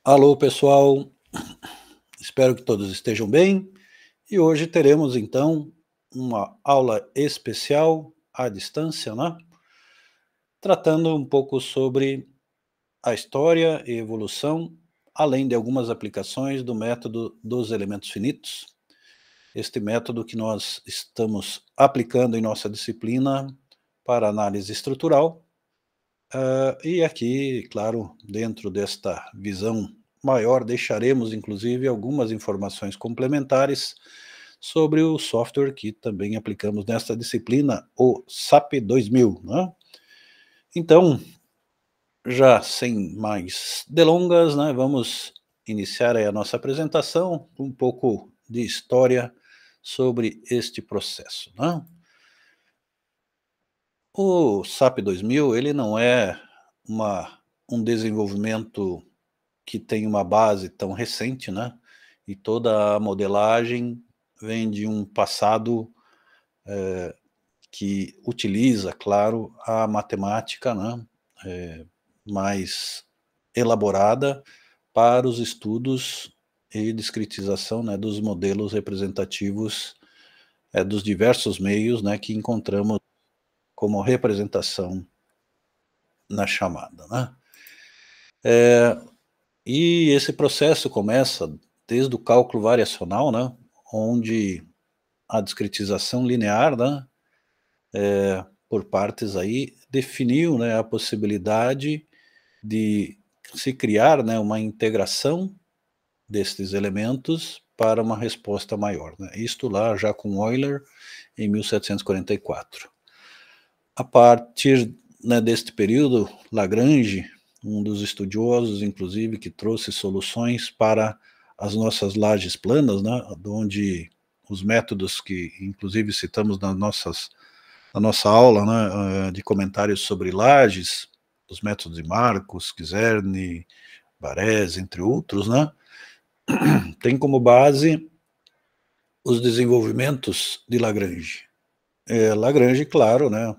Alô, pessoal, espero que todos estejam bem. E hoje teremos então uma aula especial à distância, né? Tratando um pouco sobre a história e evolução, além de algumas aplicações do método dos elementos finitos. Este método que nós estamos aplicando em nossa disciplina para análise estrutural. E aqui, claro, dentro desta visão maior, deixaremos inclusive algumas informações complementares sobre o software que também aplicamos nesta disciplina, o SAP 2000, né? Então, já sem mais delongas, né, vamos iniciar aí a nossa apresentação, um pouco de história sobre este processo, né? O SAP 2000, ele não é um desenvolvimento que tem uma base tão recente, né, e toda a modelagem vem de um passado, que utiliza, claro, a matemática, né, mais elaborada para os estudos e discretização, né, dos modelos representativos, dos diversos meios, né, que encontramos como representação na chamada, né. E esse processo começa desde o cálculo variacional, né, onde a discretização linear, né, por partes aí, definiu, né, a possibilidade de se criar, né, uma integração destes elementos para uma resposta maior, né, isto lá já com Euler em 1744. A partir, né, deste período, Lagrange, um dos estudiosos, inclusive, que trouxe soluções para as nossas lajes planas, né, onde os métodos que, inclusive, citamos na nossa aula, né, de comentários sobre lajes, os métodos de Marcos, Kizerni, Varese, entre outros, né, tem como base os desenvolvimentos de Lagrange. Lagrange, claro, né,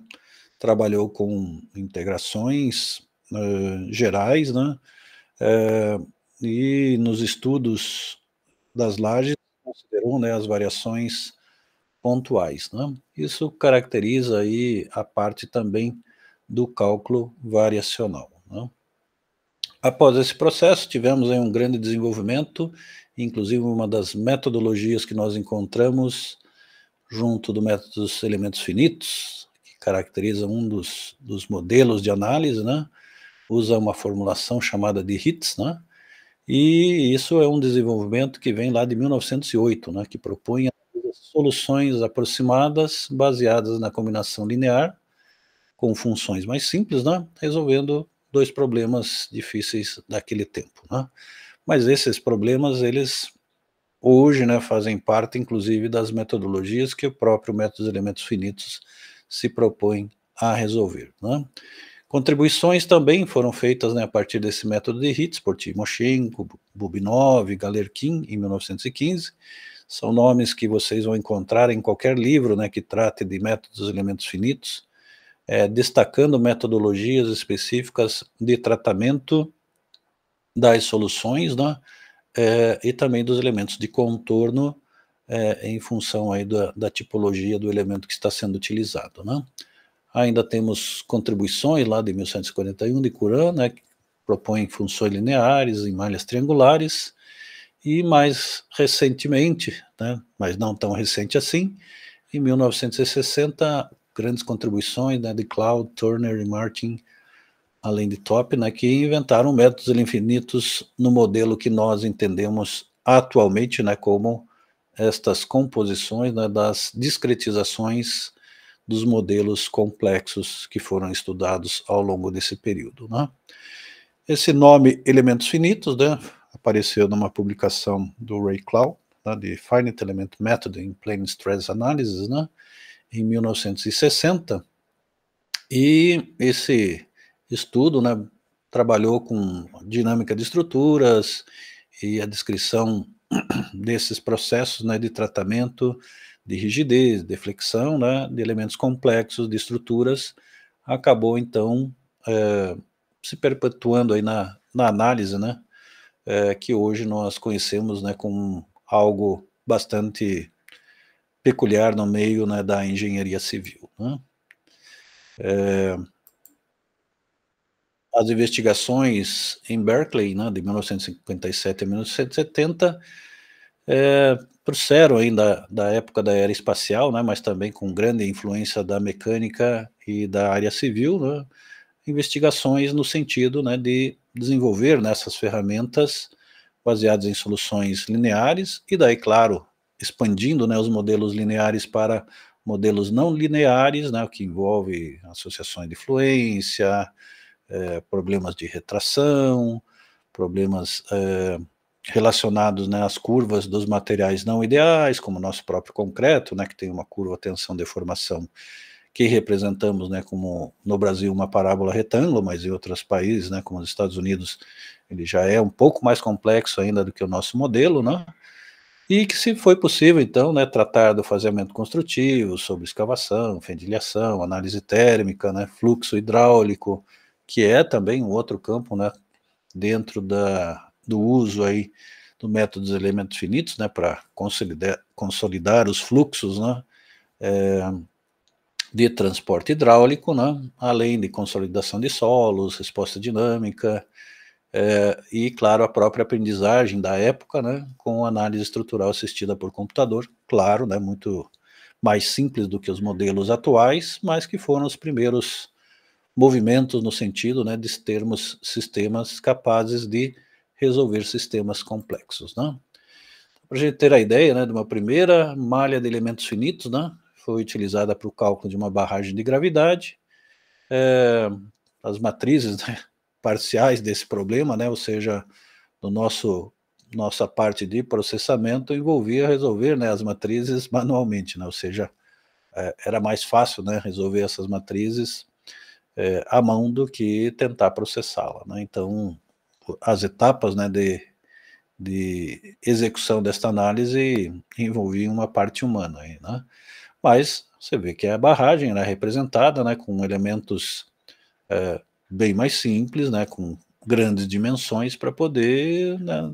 trabalhou com integrações gerais, né, eh, e nos estudos das lajes considerou, né, as variações pontuais, né. Isso caracteriza aí a parte também do cálculo variacional, né. Após esse processo, tivemos aí um grande desenvolvimento, inclusive uma das metodologias que nós encontramos junto do método dos elementos finitos, que caracteriza um dos modelos de análise, né, usa uma formulação chamada de Ritz, né, e isso é um desenvolvimento que vem lá de 1908, né, que propõe soluções aproximadas baseadas na combinação linear, com funções mais simples, né, resolvendo 2 problemas difíceis daquele tempo, né. Mas esses problemas, eles hoje, né, fazem parte inclusive das metodologias que o próprio método dos elementos finitos se propõe a resolver, né. Contribuições também foram feitas, né, a partir desse método de Ritz, por Timoshenko, Bubinov, Galerkin, em 1915. São nomes que vocês vão encontrar em qualquer livro, né, que trate de métodos dos elementos finitos, destacando metodologias específicas de tratamento das soluções, né, e também dos elementos de contorno, em função aí da tipologia do elemento que está sendo utilizado, né. Ainda temos contribuições lá de 1141 de Courant, né, que propõe funções lineares em malhas triangulares, e mais recentemente, né, mas não tão recente assim, em 1960, grandes contribuições, né, de Cloud, Turner e Martin, além de Top, né, que inventaram métodos infinitos no modelo que nós entendemos atualmente, né, como estas composições, né, das discretizações dos modelos complexos que foram estudados ao longo desse período, né. Esse nome elementos finitos, né, apareceu numa publicação do Ray Cloud, né, de Finite Element Method in Plane Stress Analysis, né, em 1960, e esse estudo, né, trabalhou com dinâmica de estruturas e a descrição desses processos, né, de tratamento de rigidez, deflexão, né, de elementos complexos, de estruturas, acabou então se perpetuando aí na análise, né, que hoje nós conhecemos, né, como algo bastante peculiar no meio, né, da engenharia civil, né. As investigações em Berkeley, né, de 1957 a 1970, trouxeram ainda da época da era espacial, né, mas também com grande influência da mecânica e da área civil, né, investigações no sentido, né, de desenvolver nessas ferramentas baseadas em soluções lineares e daí, claro, expandindo, né, os modelos lineares para modelos não lineares, né, o que envolve associações de fluência, problemas de retração, problemas relacionados, né, às curvas dos materiais não ideais, como o nosso próprio concreto, né, que tem uma curva tensão-deformação, que representamos, né, como no Brasil uma parábola retângulo, mas em outros países, né, como os Estados Unidos, ele já é um pouco mais complexo ainda do que o nosso modelo, né, e que se foi possível então, né, tratar do faseamento construtivo, sobre escavação, fendilhação, análise térmica, né, fluxo hidráulico, que é também um outro campo, né, dentro do uso aí do método dos elementos finitos, né, para consolidar os fluxos, né, de transporte hidráulico, né, além de consolidação de solos, resposta dinâmica, e, claro, a própria aprendizagem da época, né, com análise estrutural assistida por computador, claro, né, muito mais simples do que os modelos atuais, mas que foram os primeiros movimentos no sentido, né, de termos sistemas capazes de resolver sistemas complexos, né. Para a gente ter a ideia, né, de uma primeira malha de elementos finitos, né, foi utilizada para o cálculo de uma barragem de gravidade, eh, as matrizes, né, parciais desse problema, né, ou seja, no nossa parte de processamento envolvia resolver, né, as matrizes manualmente, né, ou seja, era mais fácil, né, resolver essas matrizes à mão do que tentar processá-la, né. Então, as etapas, né, de execução desta análise envolviam uma parte humana aí, né. Mas você vê que a barragem era representada, né, com elementos, bem mais simples, né, com grandes dimensões para poder, né,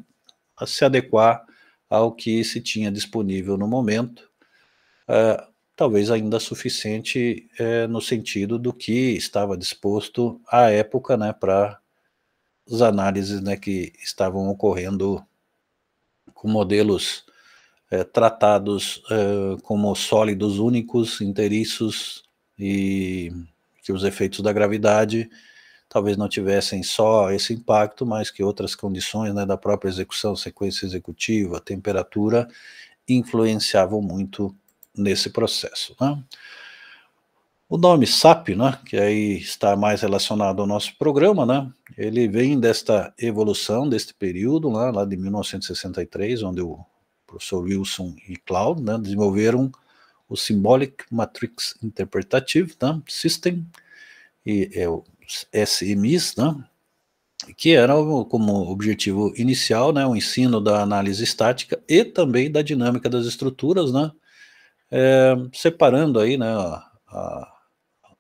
se adequar ao que se tinha disponível no momento, talvez ainda suficiente, no sentido do que estava disposto à época, né, para as análises, né, que estavam ocorrendo com modelos, tratados, como sólidos únicos, inteiriços e que os efeitos da gravidade talvez não tivessem só esse impacto, mas que outras condições, né, da própria execução, sequência executiva, temperatura, influenciavam muito nesse processo, né. O nome SAP, né, que aí está mais relacionado ao nosso programa, né, ele vem desta evolução, deste período, lá de 1963, onde o professor Wilson e Cloud, né, desenvolveram o Symbolic Matrix Interpretative, né, System, e é o SMIs, né, que era como objetivo inicial, né, o ensino da análise estática e também da dinâmica das estruturas, né, separando aí, né,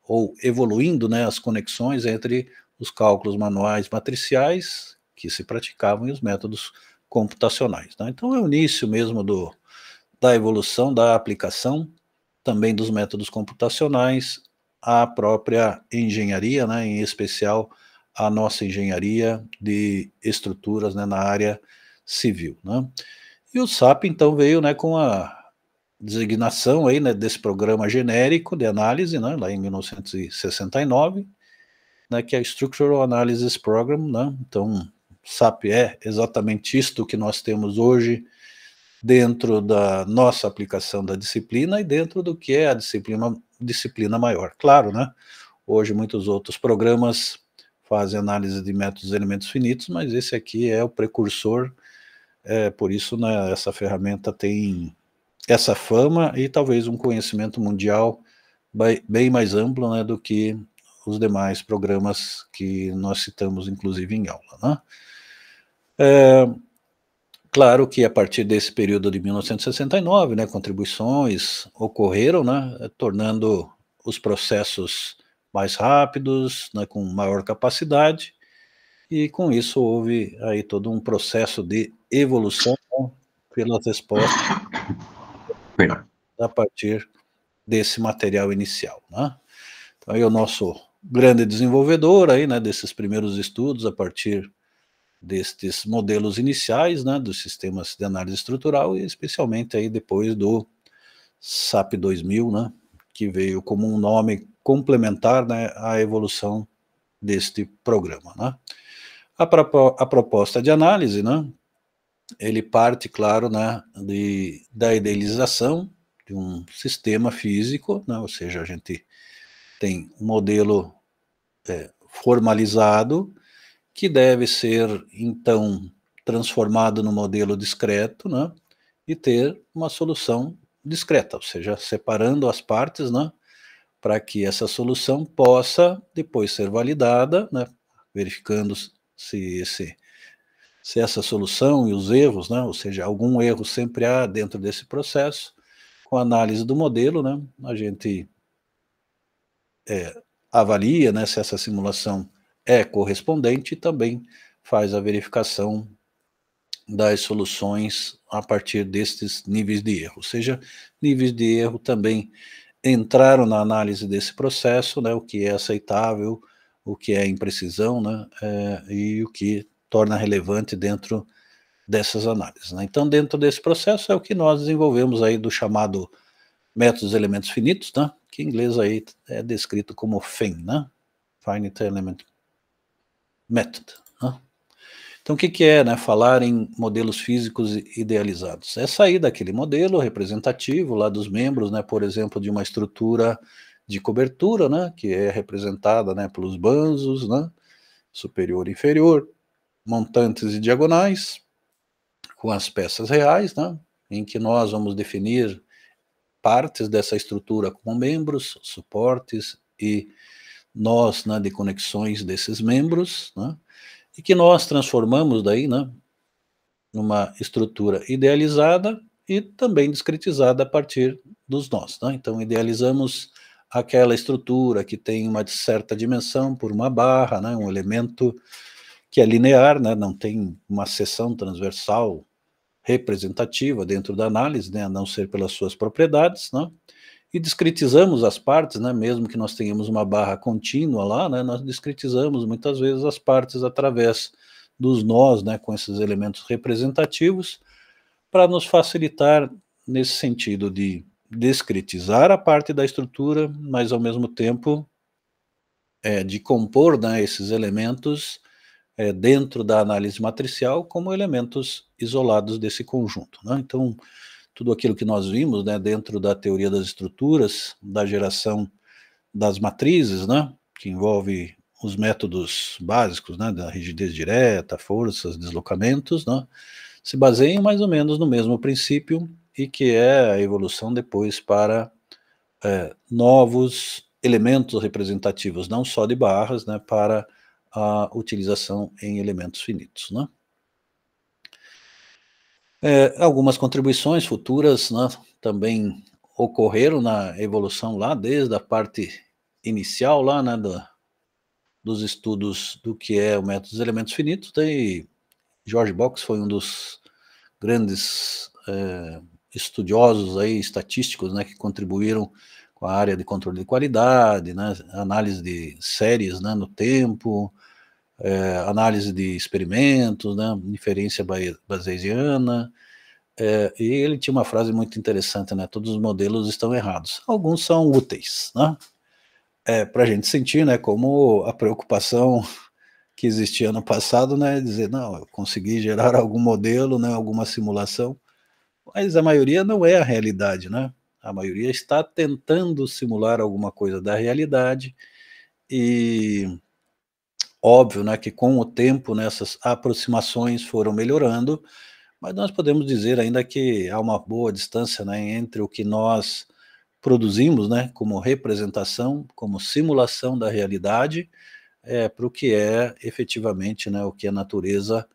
ou evoluindo, né, as conexões entre os cálculos manuais matriciais que se praticavam e os métodos computacionais, né. Então é o início mesmo da evolução da aplicação, também dos métodos computacionais, à própria engenharia, né, em especial a nossa engenharia de estruturas, né, na área civil, né. E o SAP então veio, né, com a designação aí, né, desse programa genérico de análise, né, lá em 1969, né, que é Structural Analysis Program, né, então SAP é exatamente isto que nós temos hoje dentro da nossa aplicação da disciplina e dentro do que é a disciplina maior. Claro, né, hoje muitos outros programas fazem análise de métodos de elementos finitos, mas esse aqui é o precursor, por isso, né, essa ferramenta tem essa fama e talvez um conhecimento mundial bem mais amplo, né, do que os demais programas que nós citamos, inclusive em aula, né. Claro que a partir desse período de 1969, né, contribuições ocorreram, né, tornando os processos mais rápidos, né, com maior capacidade, e com isso houve aí todo um processo de evolução, né, pelas respostas Perdão. a partir desse material inicial, né. Então aí o nosso grande desenvolvedor aí, né, desses primeiros estudos a partir destes modelos iniciais, né, dos sistemas de análise estrutural e especialmente aí depois do SAP 2000, né, que veio como um nome complementar, né, à evolução deste programa, né. A proposta de análise, né, ele parte, claro, né, da idealização de um sistema físico, né, ou seja, a gente tem um modelo formalizado que deve ser, então, transformado no modelo discreto, né, e ter uma solução discreta, ou seja, separando as partes, né, para que essa solução possa depois ser validada, né, verificando se esse se essa solução e os erros, né, ou seja, algum erro sempre há dentro desse processo, com a análise do modelo, né, a gente avalia, né, se essa simulação é correspondente e também faz a verificação das soluções a partir destes níveis de erro, ou seja, níveis de erro também entraram na análise desse processo, né, o que é aceitável, o que é imprecisão, né, e o que torna relevante dentro dessas análises, né. Então dentro desse processo é o que nós desenvolvemos aí do chamado métodos de elementos finitos, né, que em inglês aí é descrito como FEM, né, Finite Element Method, né. Então o que que é, né, falar em modelos físicos idealizados? É sair daquele modelo representativo lá dos membros, né, por exemplo, de uma estrutura de cobertura, né, que é representada, né, pelos banzos, né, superior e inferior, montantes e diagonais, com as peças reais, né, em que nós vamos definir partes dessa estrutura como membros, suportes e nós, né, de conexões desses membros, né, e que nós transformamos daí, né, numa estrutura idealizada e também discretizada a partir dos nós, né. Então idealizamos aquela estrutura que tem uma certa dimensão por uma barra, né, um elemento que é linear, né, não tem uma seção transversal representativa dentro da análise, né, a não ser pelas suas propriedades, né, e discretizamos as partes, né, mesmo que nós tenhamos uma barra contínua lá, né, nós discretizamos muitas vezes as partes através dos nós, né, com esses elementos representativos, para nos facilitar nesse sentido de discretizar a parte da estrutura, mas ao mesmo tempo de compor, né, esses elementos dentro da análise matricial como elementos isolados desse conjunto, né. Então, tudo aquilo que nós vimos, né, dentro da teoria das estruturas, da geração das matrizes, né, que envolve os métodos básicos, né, da rigidez direta, forças, deslocamentos, né, se baseiam mais ou menos no mesmo princípio e que é a evolução depois para novos elementos representativos, não só de barras, né, para a utilização em elementos finitos, né. Algumas contribuições futuras, né, também ocorreram na evolução lá desde a parte inicial lá, né, dos estudos do que é o método dos elementos finitos, daí George Box foi um dos grandes estudiosos aí estatísticos, né, que contribuíram com a área de controle de qualidade, né, análise de séries, né, no tempo, análise de experimentos, né, inferência bayesiana, e ele tinha uma frase muito interessante, né, todos os modelos estão errados, alguns são úteis, né, para a gente sentir, né, como a preocupação que existia no passado, né, dizer, não, eu consegui gerar algum modelo, né, alguma simulação, mas a maioria não é a realidade, né, a maioria está tentando simular alguma coisa da realidade e óbvio, né, que com o tempo, né, essas aproximações foram melhorando, mas nós podemos dizer ainda que há uma boa distância, né, entre o que nós produzimos, né, como representação, como simulação da realidade, para o que é efetivamente, né, o que a natureza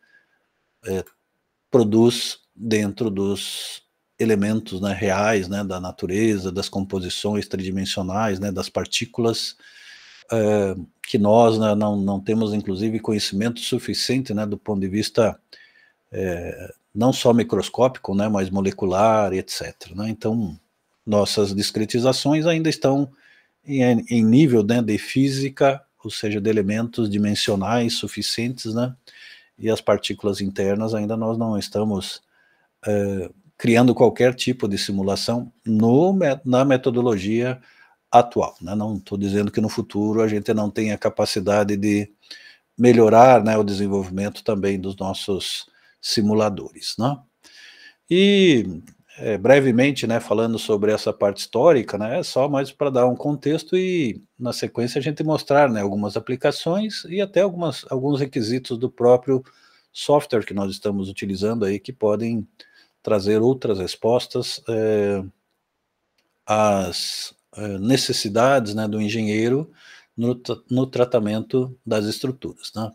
produz dentro dos elementos, né, reais, né, da natureza, das composições tridimensionais, né, das partículas, que nós, né, não temos, inclusive, conhecimento suficiente, né, do ponto de vista não só microscópico, né, mas molecular, etc. Né? Então, nossas discretizações ainda estão em nível, né, de física, ou seja, de elementos dimensionais suficientes, né, e as partículas internas ainda nós não estamos criando qualquer tipo de simulação na metodologia atual. Né? Não estou dizendo que no futuro a gente não tenha capacidade de melhorar, né, o desenvolvimento também dos nossos simuladores. Né? E brevemente, né, falando sobre essa parte histórica, né, é só mais para dar um contexto e, na sequência, a gente mostrar, né, algumas aplicações e até alguns requisitos do próprio software que nós estamos utilizando aí, que podem trazer outras respostas às necessidades, né, do engenheiro no tratamento das estruturas. Né?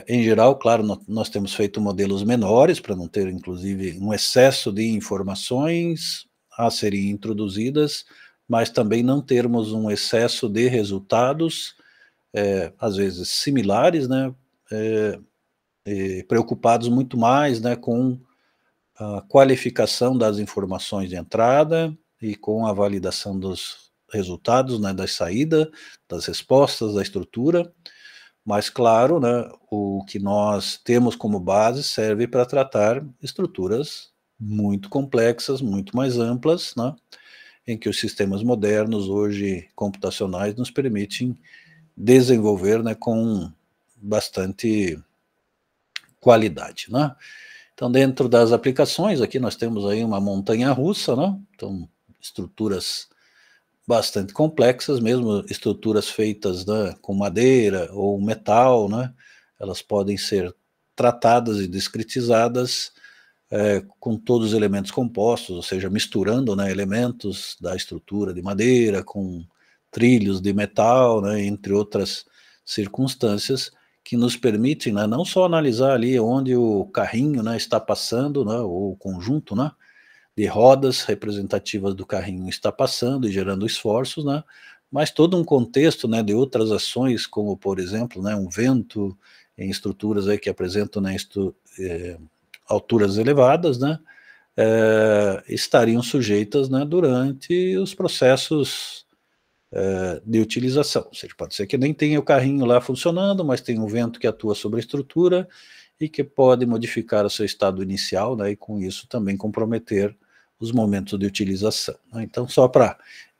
Em geral, claro, nós temos feito modelos menores para não ter, inclusive, um excesso de informações a serem introduzidas, mas também não termos um excesso de resultados, às vezes similares, né, preocupados muito mais, né, com a qualificação das informações de entrada e com a validação dos resultados, né, da saída, das respostas, da estrutura. Mas, claro, né, o que nós temos como base serve para tratar estruturas muito complexas, muito mais amplas, né, em que os sistemas modernos, hoje computacionais, nos permitem desenvolver, né, com bastante qualidade. Né. Então, dentro das aplicações, aqui nós temos aí uma montanha-russa, né, então, estruturas bastante complexas, mesmo estruturas feitas, né, com madeira ou metal, né, elas podem ser tratadas e discretizadas com todos os elementos compostos, ou seja, misturando, né, elementos da estrutura de madeira com trilhos de metal, né, entre outras circunstâncias que nos permitem, né, não só analisar ali onde o carrinho, né, está passando, né, ou o conjunto, né, de rodas representativas do carrinho está passando e gerando esforços, né, mas todo um contexto, né, de outras ações, como, por exemplo, né, um vento em estruturas aí que apresentam, né, alturas elevadas, né, estariam sujeitas, né, durante os processos de utilização. Ou seja, pode ser que nem tenha o carrinho lá funcionando, mas tem um vento que atua sobre a estrutura e que pode modificar o seu estado inicial, né, e com isso também comprometer os momentos de utilização. Né? Então, só para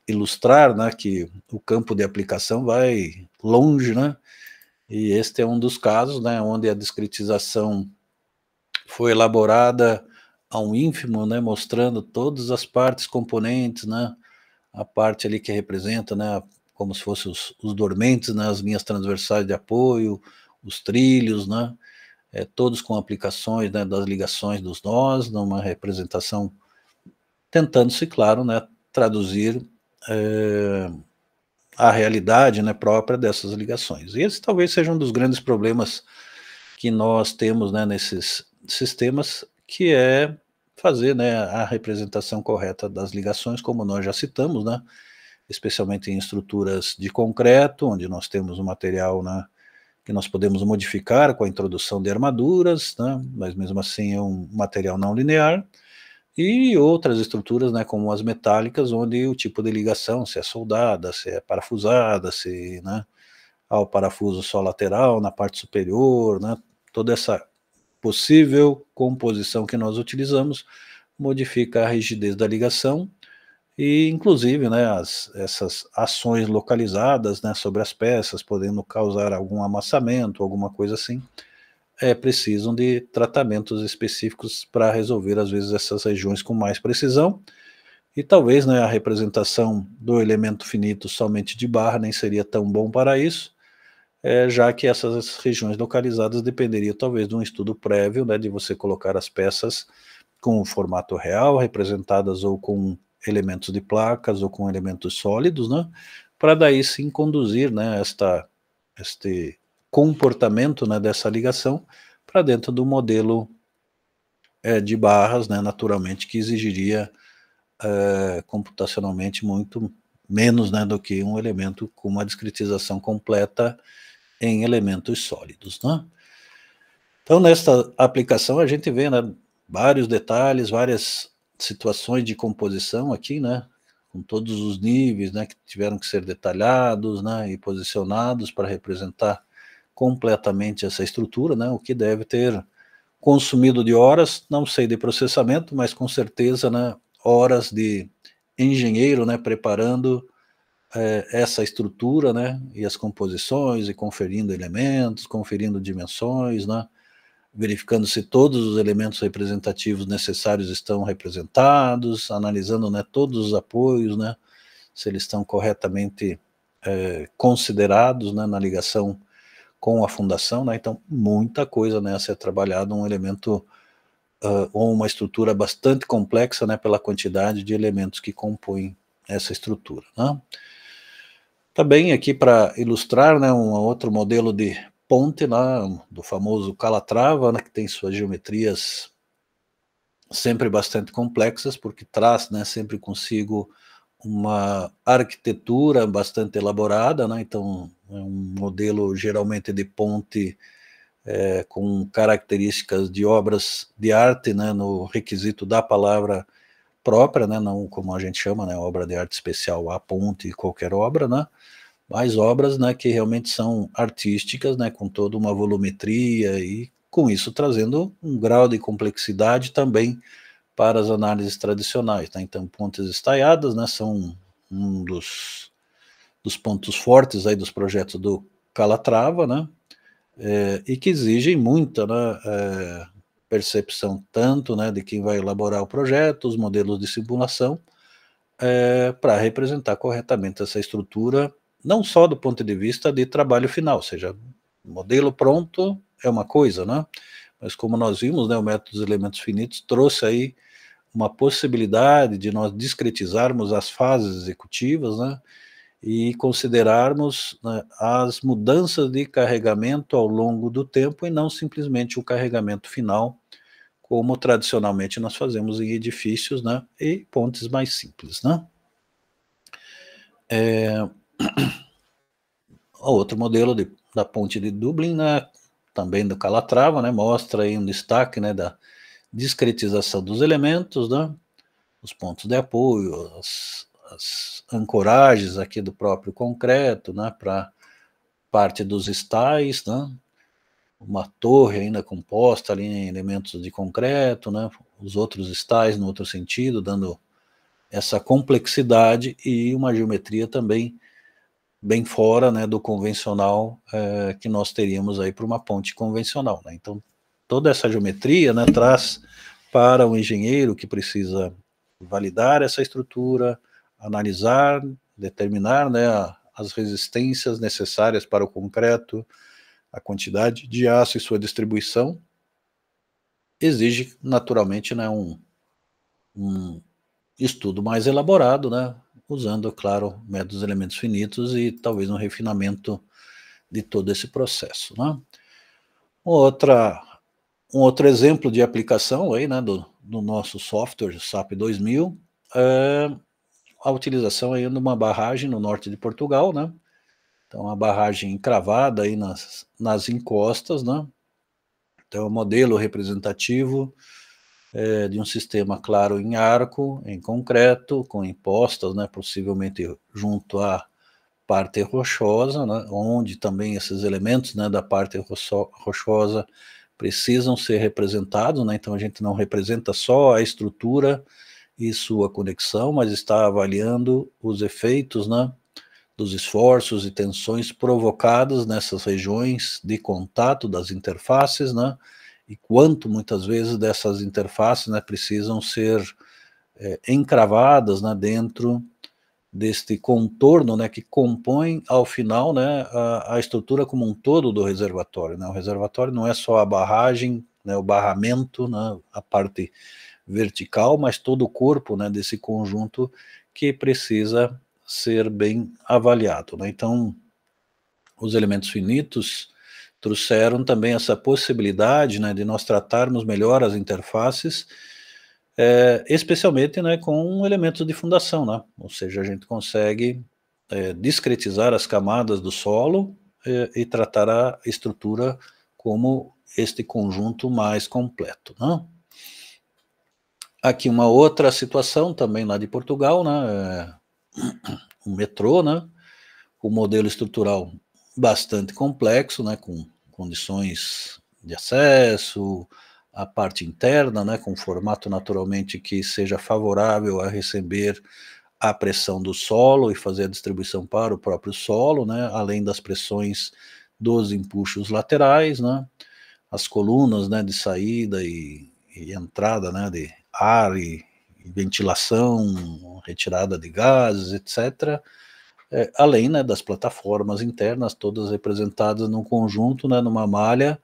ilustrar, né, que o campo de aplicação vai longe, né, e este é um dos casos, né, onde a discretização foi elaborada a um ínfimo, né, mostrando todas as partes componentes, né, a parte ali que representa, né, como se fossem os dormentes, né, as linhas transversais de apoio, os trilhos, né, todos com aplicações, né, das ligações dos nós, numa representação, tentando-se, claro, né, traduzir a realidade, né, própria dessas ligações. E esse talvez seja um dos grandes problemas que nós temos, né, nesses sistemas, que é fazer, né, a representação correta das ligações, como nós já citamos, né, especialmente em estruturas de concreto, onde nós temos um material, né, que nós podemos modificar com a introdução de armaduras, né, mas mesmo assim é um material não linear, e outras estruturas, né, como as metálicas, onde o tipo de ligação, se é soldada, se é parafusada, se, né, há o parafuso só lateral na parte superior, né, toda essa possível composição que nós utilizamos modifica a rigidez da ligação e, inclusive, né, essas ações localizadas, né, sobre as peças, podendo causar algum amassamento, alguma coisa assim, precisam de tratamentos específicos para resolver, às vezes, essas regiões com mais precisão. E talvez, né, a representação do elemento finito somente de barra nem seria tão bom para isso, já que essas regiões localizadas dependeriam talvez de um estudo prévio, né, de você colocar as peças com o formato real, representadas ou com elementos de placas ou com elementos sólidos, né, para daí sim conduzir, né, este comportamento, né, dessa ligação para dentro do modelo de barras, né, naturalmente, que exigiria computacionalmente muito menos, né, do que um elemento com uma discretização completa em elementos sólidos, né? Então, nesta aplicação, a gente vê, né, vários detalhes, várias situações de composição aqui, né, com todos os níveis, né, que tiveram que ser detalhados, né, e posicionados para representar completamente essa estrutura, né, o que deve ter consumido de horas, não sei de processamento, mas com certeza, né, horas de engenheiro, né, preparando essa estrutura, né, e as composições, e conferindo elementos, conferindo dimensões, né, verificando se todos os elementos representativos necessários estão representados, analisando, né, todos os apoios, né, se eles estão corretamente considerados, né, na ligação com a fundação, né, então muita coisa, né, a ser trabalhado, um elemento ou uma estrutura bastante complexa, né, pela quantidade de elementos que compõem essa estrutura, né. Também aqui para ilustrar, né, um outro modelo de ponte lá, do famoso Calatrava, né, que tem suas geometrias sempre bastante complexas, porque traz, né, sempre consigo uma arquitetura bastante elaborada, né, então é um modelo geralmente de ponte com características de obras de arte, né, no requisito da palavra própria, né, não como a gente chama, né, obra de arte especial, a ponte, qualquer obra, né, mas obras, né, que realmente são artísticas, né, com toda uma volumetria e com isso trazendo um grau de complexidade também para as análises tradicionais, né? Então pontes estaiadas, né, são um dos pontos fortes aí dos projetos do Calatrava, né, e que exigem muita, né, percepção tanto, né, de quem vai elaborar o projeto, os modelos de simulação, para representar corretamente essa estrutura, não só do ponto de vista de trabalho final, ou seja, modelo pronto é uma coisa, né? Mas como nós vimos, né, o método dos elementos finitos trouxe aí uma possibilidade de nós discretizarmos as fases executivas, né, e considerarmos, né, as mudanças de carregamento ao longo do tempo e não simplesmente o carregamento final, como tradicionalmente nós fazemos em edifícios, né, e pontes mais simples, né. Outro modelo da ponte de Dublin, né, também do Calatrava, né, mostra aí um destaque, né, da discretização dos elementos, né, os pontos de apoio, as ancoragens aqui do próprio concreto, né, para parte dos estais, né, uma torre ainda composta ali em elementos de concreto, né, os outros estais no outro sentido, dando essa complexidade e uma geometria também bem fora, né, do convencional que nós teríamos aí para uma ponte convencional, né. Então, toda essa geometria, né, traz para o engenheiro que precisa validar essa estrutura, analisar, determinar, né, as resistências necessárias para o concreto, a quantidade de aço e sua distribuição, exige naturalmente, né, um estudo mais elaborado, né, usando, claro, métodos de elementos finitos e talvez um refinamento de todo esse processo, né. Outra um outro exemplo de aplicação aí, né, do nosso software SAP 2000, é a utilização aí de uma barragem no norte de Portugal, né, então uma barragem encravada aí nas encostas, né, então é um modelo representativo de um sistema, claro, em arco, em concreto, com impostas, né, possivelmente junto à parte rochosa, né, onde também esses elementos, né, da parte rochosa precisam ser representados, né, então a gente não representa só a estrutura e sua conexão, mas está avaliando os efeitos, né, dos esforços e tensões provocados nessas regiões de contato das interfaces, né, e quanto muitas vezes dessas interfaces, né, precisam ser encravadas, né, dentro deste contorno, né, que compõe ao final, né, a estrutura como um todo do reservatório, né. O reservatório não é só a barragem, né, o barramento, né, a parte vertical, mas todo o corpo, né, desse conjunto que precisa ser bem avaliado, né. Então, os elementos finitos trouxeram também essa possibilidade, né, de nós tratarmos melhor as interfaces, especialmente, né, com elementos de fundação, né? Ou seja, a gente consegue discretizar as camadas do solo e tratar a estrutura como este conjunto mais completo, né? Aqui uma outra situação também lá de Portugal, né? Um metrô, né? O modelo estrutural bastante complexo, né? Com condições de acesso, a parte interna, né? Com formato naturalmente que seja favorável a receber a pressão do solo e fazer a distribuição para o próprio solo, né? Além das pressões dos empuxos laterais, né? As colunas, né? De saída e entrada, né? De ar e ventilação, retirada de gases, etc. Além, né, das plataformas internas, todas representadas num conjunto, né, numa malha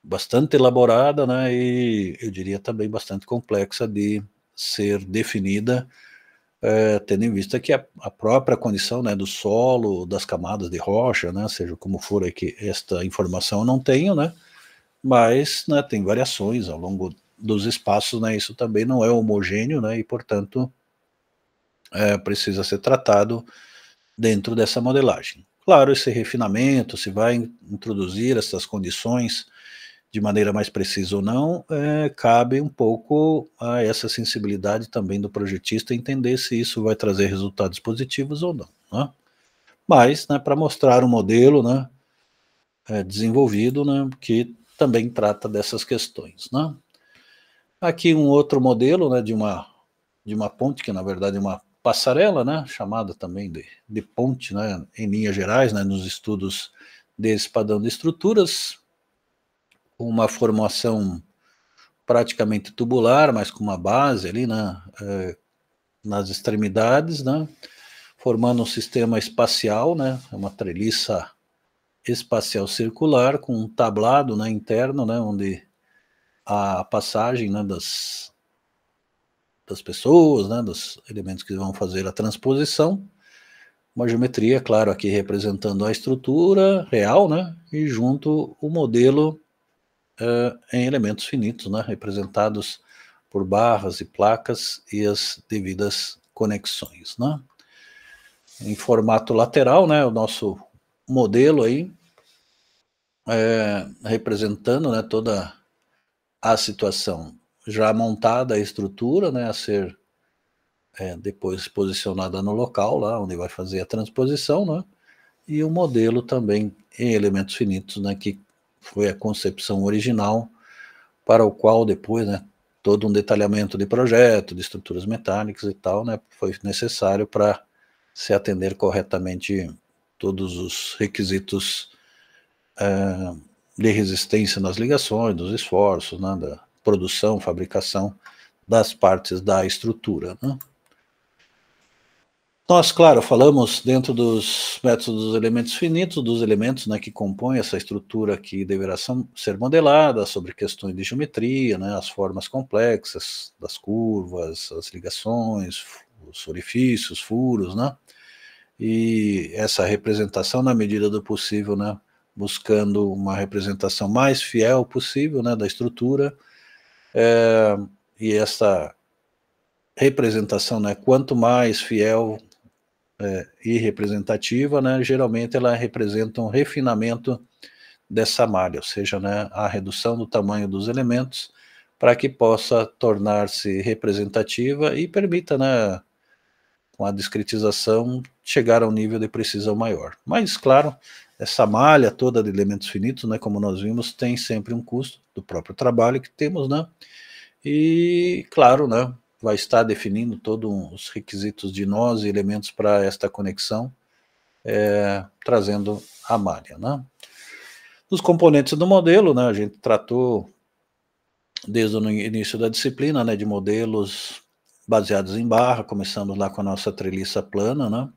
bastante elaborada, né, e eu diria também bastante complexa de ser definida, tendo em vista que a própria condição, né, do solo, das camadas de rocha, né, seja como for que esta informação eu não tenho, né, mas, né, tem variações ao longo dos espaços, né, isso também não é homogêneo, né, e portanto precisa ser tratado dentro dessa modelagem. Claro, esse refinamento, se vai introduzir essas condições de maneira mais precisa ou não, cabe um pouco a essa sensibilidade também do projetista entender se isso vai trazer resultados positivos ou não, né? Mas, né, para mostrar um modelo, né, desenvolvido, né, que também trata dessas questões, né? Aqui um outro modelo, né, de uma ponte, que na verdade é uma passarela, né, chamada também de ponte, né, em linhas gerais, né, nos estudos desse padrão de estruturas, uma formação praticamente tubular, mas com uma base ali, né, nas extremidades, né, formando um sistema espacial, né, uma treliça espacial circular com um tablado, né, interno, né, onde a passagem, né, das pessoas, né, dos elementos que vão fazer a transposição, uma geometria, claro, aqui representando a estrutura real, né, e junto o modelo em elementos finitos, né, representados por barras e placas e as devidas conexões, né. Em formato lateral, né, o nosso modelo aí, representando, né, toda a situação já montada, a estrutura, né, a ser depois posicionada no local, lá onde vai fazer a transposição, né, e o modelo também em elementos finitos, né, que foi a concepção original, para o qual depois, né, todo um detalhamento de projeto, de estruturas metálicas e tal, né, foi necessário para se atender corretamente todos os requisitos de resistência nas ligações, dos esforços, né, da produção, fabricação das partes da estrutura, né. Nós, claro, falamos dentro dos métodos dos elementos finitos, dos elementos, né, que compõem essa estrutura que deverá ser modelada, sobre questões de geometria, né, as formas complexas das curvas, as ligações, os orifícios, furos, né, e essa representação, na medida do possível, né, buscando uma representação mais fiel possível, né, da estrutura, e essa representação, né, quanto mais fiel e representativa, né, geralmente ela representa um refinamento dessa malha, ou seja, né, a redução do tamanho dos elementos para que possa tornar-se representativa e permita, né, com a discretização, chegar a um nível de precisão maior. Mas, claro, essa malha toda de elementos finitos, né, como nós vimos, tem sempre um custo do próprio trabalho que temos, né, e, claro, né, vai estar definindo todos os requisitos de nós e elementos para esta conexão, trazendo a malha, né. Os componentes do modelo, né, a gente tratou desde o início da disciplina, né, de modelos baseados em barra, começando lá com a nossa treliça plana, né,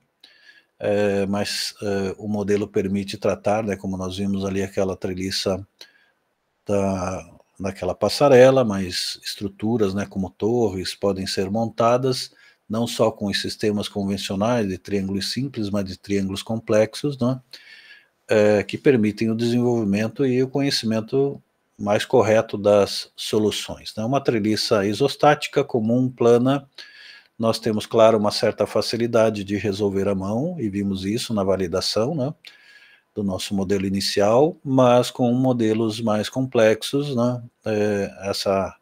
mas o modelo permite tratar, né, como nós vimos ali, aquela treliça daquela passarela, mas estruturas, né, como torres, podem ser montadas não só com os sistemas convencionais de triângulos simples, mas de triângulos complexos, né, que permitem o desenvolvimento e o conhecimento mais correto das soluções, né? Uma treliça isostática comum, plana, nós temos, claro, uma certa facilidade de resolver à mão, e vimos isso na validação, né, do nosso modelo inicial, mas com modelos mais complexos, né, essa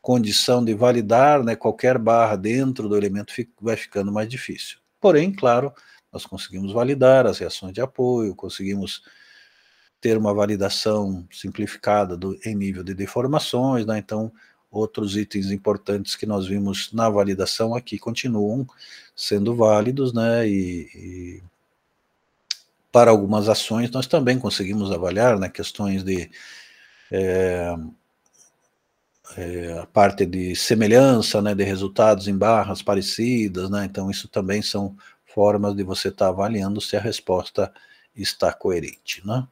condição de validar, né, qualquer barra dentro do elemento vai ficando mais difícil. Porém, claro, nós conseguimos validar as reações de apoio, conseguimos ter uma validação simplificada em nível de deformações, né, então outros itens importantes que nós vimos na validação aqui continuam sendo válidos, né, e para algumas ações nós também conseguimos avaliar, né, questões de a parte de semelhança, né, de resultados em barras parecidas, né, então isso também são formas de você estar avaliando se a resposta está coerente, né.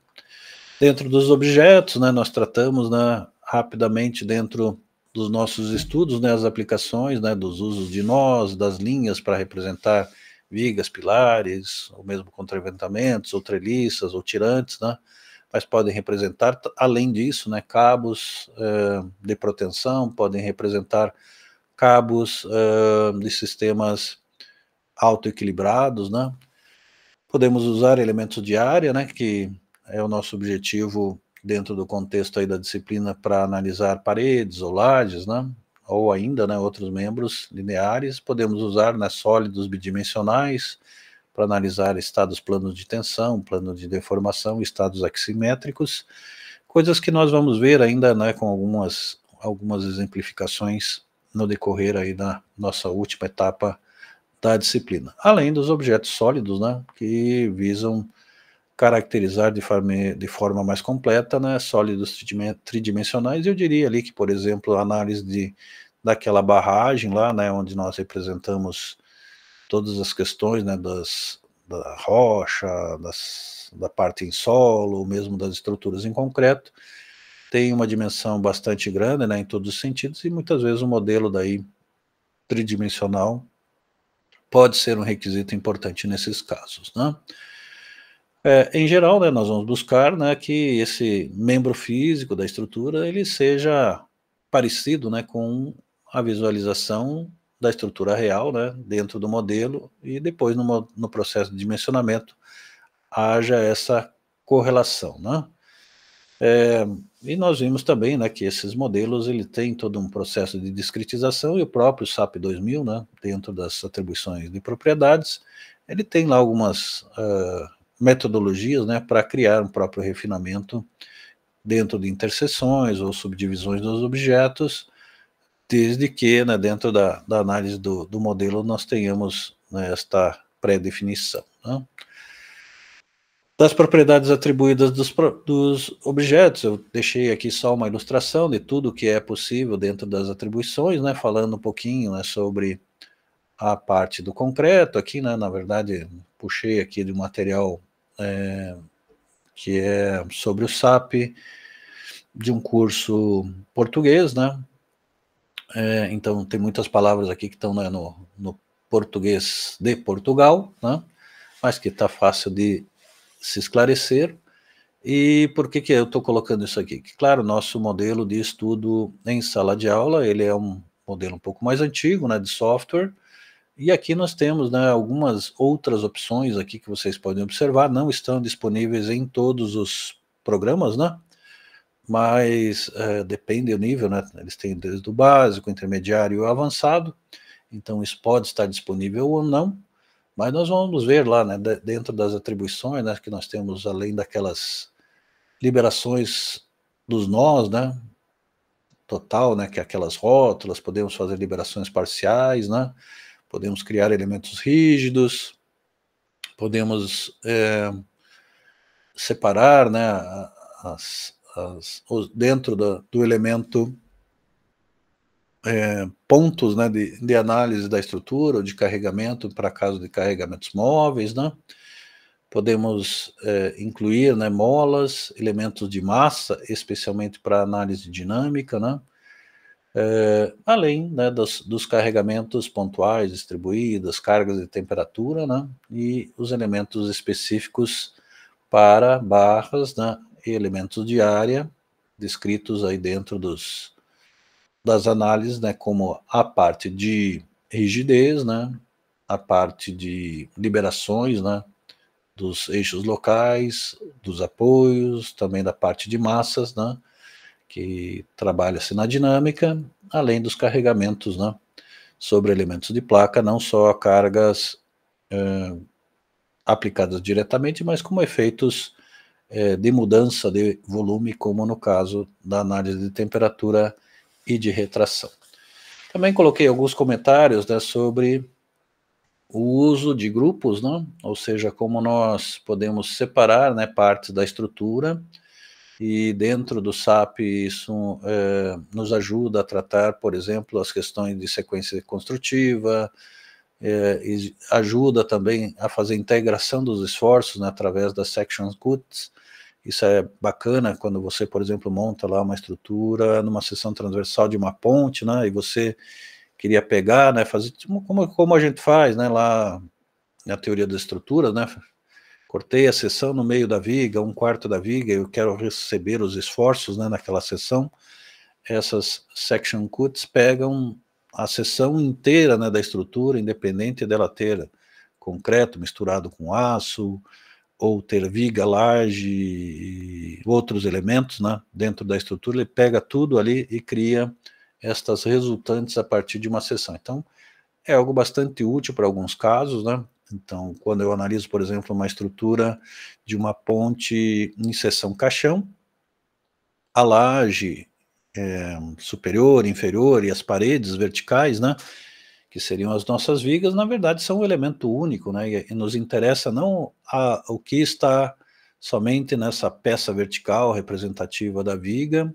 Dentro dos objetos, né, nós tratamos, né, rapidamente dentro dos nossos estudos, né, as aplicações, né, dos usos de nós, das linhas para representar vigas, pilares, ou mesmo contraventamentos, ou treliças, ou tirantes, né, mas podem representar, além disso, né, cabos de proteção, podem representar cabos de sistemas autoequilibrados, né, podemos usar elementos de área, né, que é o nosso objetivo dentro do contexto aí da disciplina para analisar paredes ou lajes, né, ou ainda, né, outros membros lineares. Podemos usar, né, sólidos bidimensionais para analisar estados planos de tensão, plano de deformação, estados aximétricos, coisas que nós vamos ver ainda, né, com algumas exemplificações no decorrer aí da nossa última etapa da disciplina, além dos objetos sólidos, né, que visam caracterizar de forma mais completa, né, sólidos tridimensionais. Eu diria ali que, por exemplo, a análise daquela barragem lá, né, onde nós representamos todas as questões, né, da rocha, da parte em solo, ou mesmo das estruturas em concreto, tem uma dimensão bastante grande, né, em todos os sentidos, e muitas vezes o modelo daí tridimensional pode ser um requisito importante nesses casos, né. Em geral, né, nós vamos buscar, né, que esse membro físico da estrutura ele seja parecido, né, com a visualização da estrutura real, né, dentro do modelo, e depois no processo de dimensionamento haja essa correlação, né. E nós vimos também, né, que esses modelos ele tem todo um processo de discretização, e o próprio SAP 2000, né, dentro das atribuições de propriedades, ele tem lá algumas metodologias, né, para criar um próprio refinamento dentro de interseções ou subdivisões dos objetos, desde que, né, dentro da análise do modelo nós tenhamos, né, esta pré-definição, né. Das propriedades atribuídas dos objetos, eu deixei aqui só uma ilustração de tudo que é possível dentro das atribuições, né, falando um pouquinho, né, sobre a parte do concreto aqui, né, na verdade, puxei aqui de um material que é sobre o SAP, de um curso português, né, então tem muitas palavras aqui que estão, né, no português de Portugal, né, mas que está fácil de se esclarecer. E por que eu estou colocando isso aqui? Que, claro, nosso modelo de estudo em sala de aula, ele é um modelo um pouco mais antigo, né, de software, e aqui nós temos, né, algumas outras opções aqui que vocês podem observar, não estão disponíveis em todos os programas, né, mas depende do nível, né, eles têm desde o básico, intermediário e o avançado, então isso pode estar disponível ou não, mas nós vamos ver lá, né, dentro das atribuições, né, que nós temos, além daquelas liberações dos nós, né, total, né, que é aquelas rótulas, podemos fazer liberações parciais, né, podemos criar elementos rígidos, podemos separar, né, dentro do elemento pontos, né, de análise da estrutura ou de carregamento para caso de carregamentos móveis, né. Podemos incluir, né, molas, elementos de massa, especialmente para análise dinâmica, né, além, né, dos carregamentos pontuais, distribuídos, cargas de temperatura, né, e os elementos específicos para barras, né, e elementos de área, descritos aí dentro das análises, né, como a parte de rigidez, né, a parte de liberações, né, dos eixos locais, dos apoios, também da parte de massas, né, que trabalha-se na dinâmica, além dos carregamentos, né, sobre elementos de placa, não só cargas aplicadas diretamente, mas como efeitos de mudança de volume, como no caso da análise de temperatura e de retração. Também coloquei alguns comentários, né, sobre o uso de grupos, né, ou seja, como nós podemos separar, né, partes da estrutura, e dentro do SAP isso nos ajuda a tratar, por exemplo, as questões de sequência construtiva, e ajuda também a fazer integração dos esforços, né, através das section cuts. Isso é bacana quando você, por exemplo, monta lá uma estrutura numa seção transversal de uma ponte, né, e você queria pegar, né, fazer como a gente faz, né, lá na teoria da estrutura, né, cortei a seção no meio da viga, 1/4 da viga, eu quero receber os esforços, né, naquela seção. Essas section cuts pegam a seção inteira, né, da estrutura, independente dela ter concreto misturado com aço, ou ter viga, laje e outros elementos, né, dentro da estrutura, ele pega tudo ali e cria estas resultantes a partir de uma seção. Então, é algo bastante útil para alguns casos, né? Então, quando eu analiso, por exemplo, uma estrutura de uma ponte em seção caixão, a laje superior, inferior e as paredes verticais, né, que seriam as nossas vigas, na verdade são um elemento único, né, e nos interessa não o que está somente nessa peça vertical representativa da viga,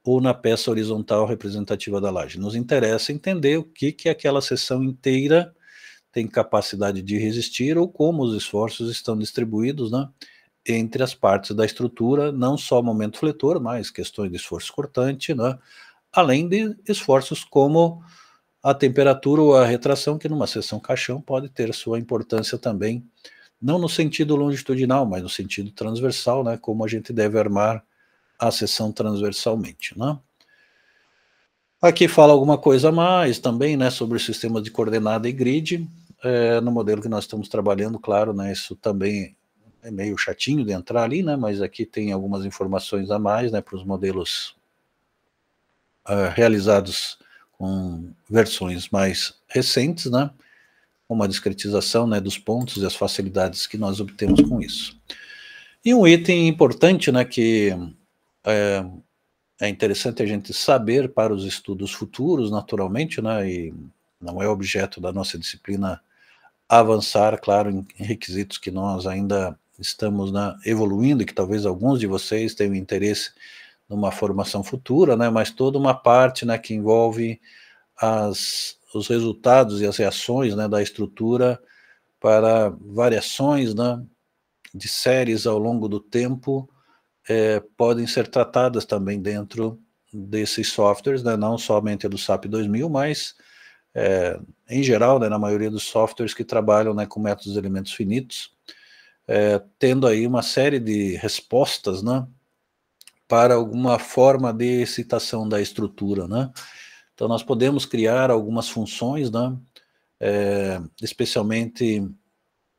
ou na peça horizontal representativa da laje. Nos interessa entender o que aquela seção inteira tem capacidade de resistir, ou como os esforços estão distribuídos, né, entre as partes da estrutura, não só momento fletor, mas questões de esforço cortante, né, além de esforços como a temperatura ou a retração, que numa seção caixão pode ter sua importância também, não no sentido longitudinal, mas no sentido transversal, né, como a gente deve armar a seção transversalmente, né. Aqui fala alguma coisa a mais também, né, sobre o sistema de coordenada e grid, no modelo que nós estamos trabalhando, claro, né, isso também é meio chatinho de entrar ali, né, mas aqui tem algumas informações a mais, né, para os modelos realizados com versões mais recentes, né, como a discretização, né, dos pontos e as facilidades que nós obtemos com isso. E um item importante, né, que é interessante a gente saber para os estudos futuros, naturalmente, né, e não é objeto da nossa disciplina avançar, claro, em requisitos que nós ainda estamos, né, evoluindo, e que talvez alguns de vocês tenham interesse numa formação futura, né, mas toda uma parte, né, que envolve os resultados e as reações, né, da estrutura para variações, né, de séries ao longo do tempo, podem ser tratadas também dentro desses softwares, né, não somente do SAP 2000, mas em geral, né, na maioria dos softwares que trabalham, né, com métodos de elementos finitos, tendo aí uma série de respostas, né, para alguma forma de excitação da estrutura, né. Então nós podemos criar algumas funções, né, especialmente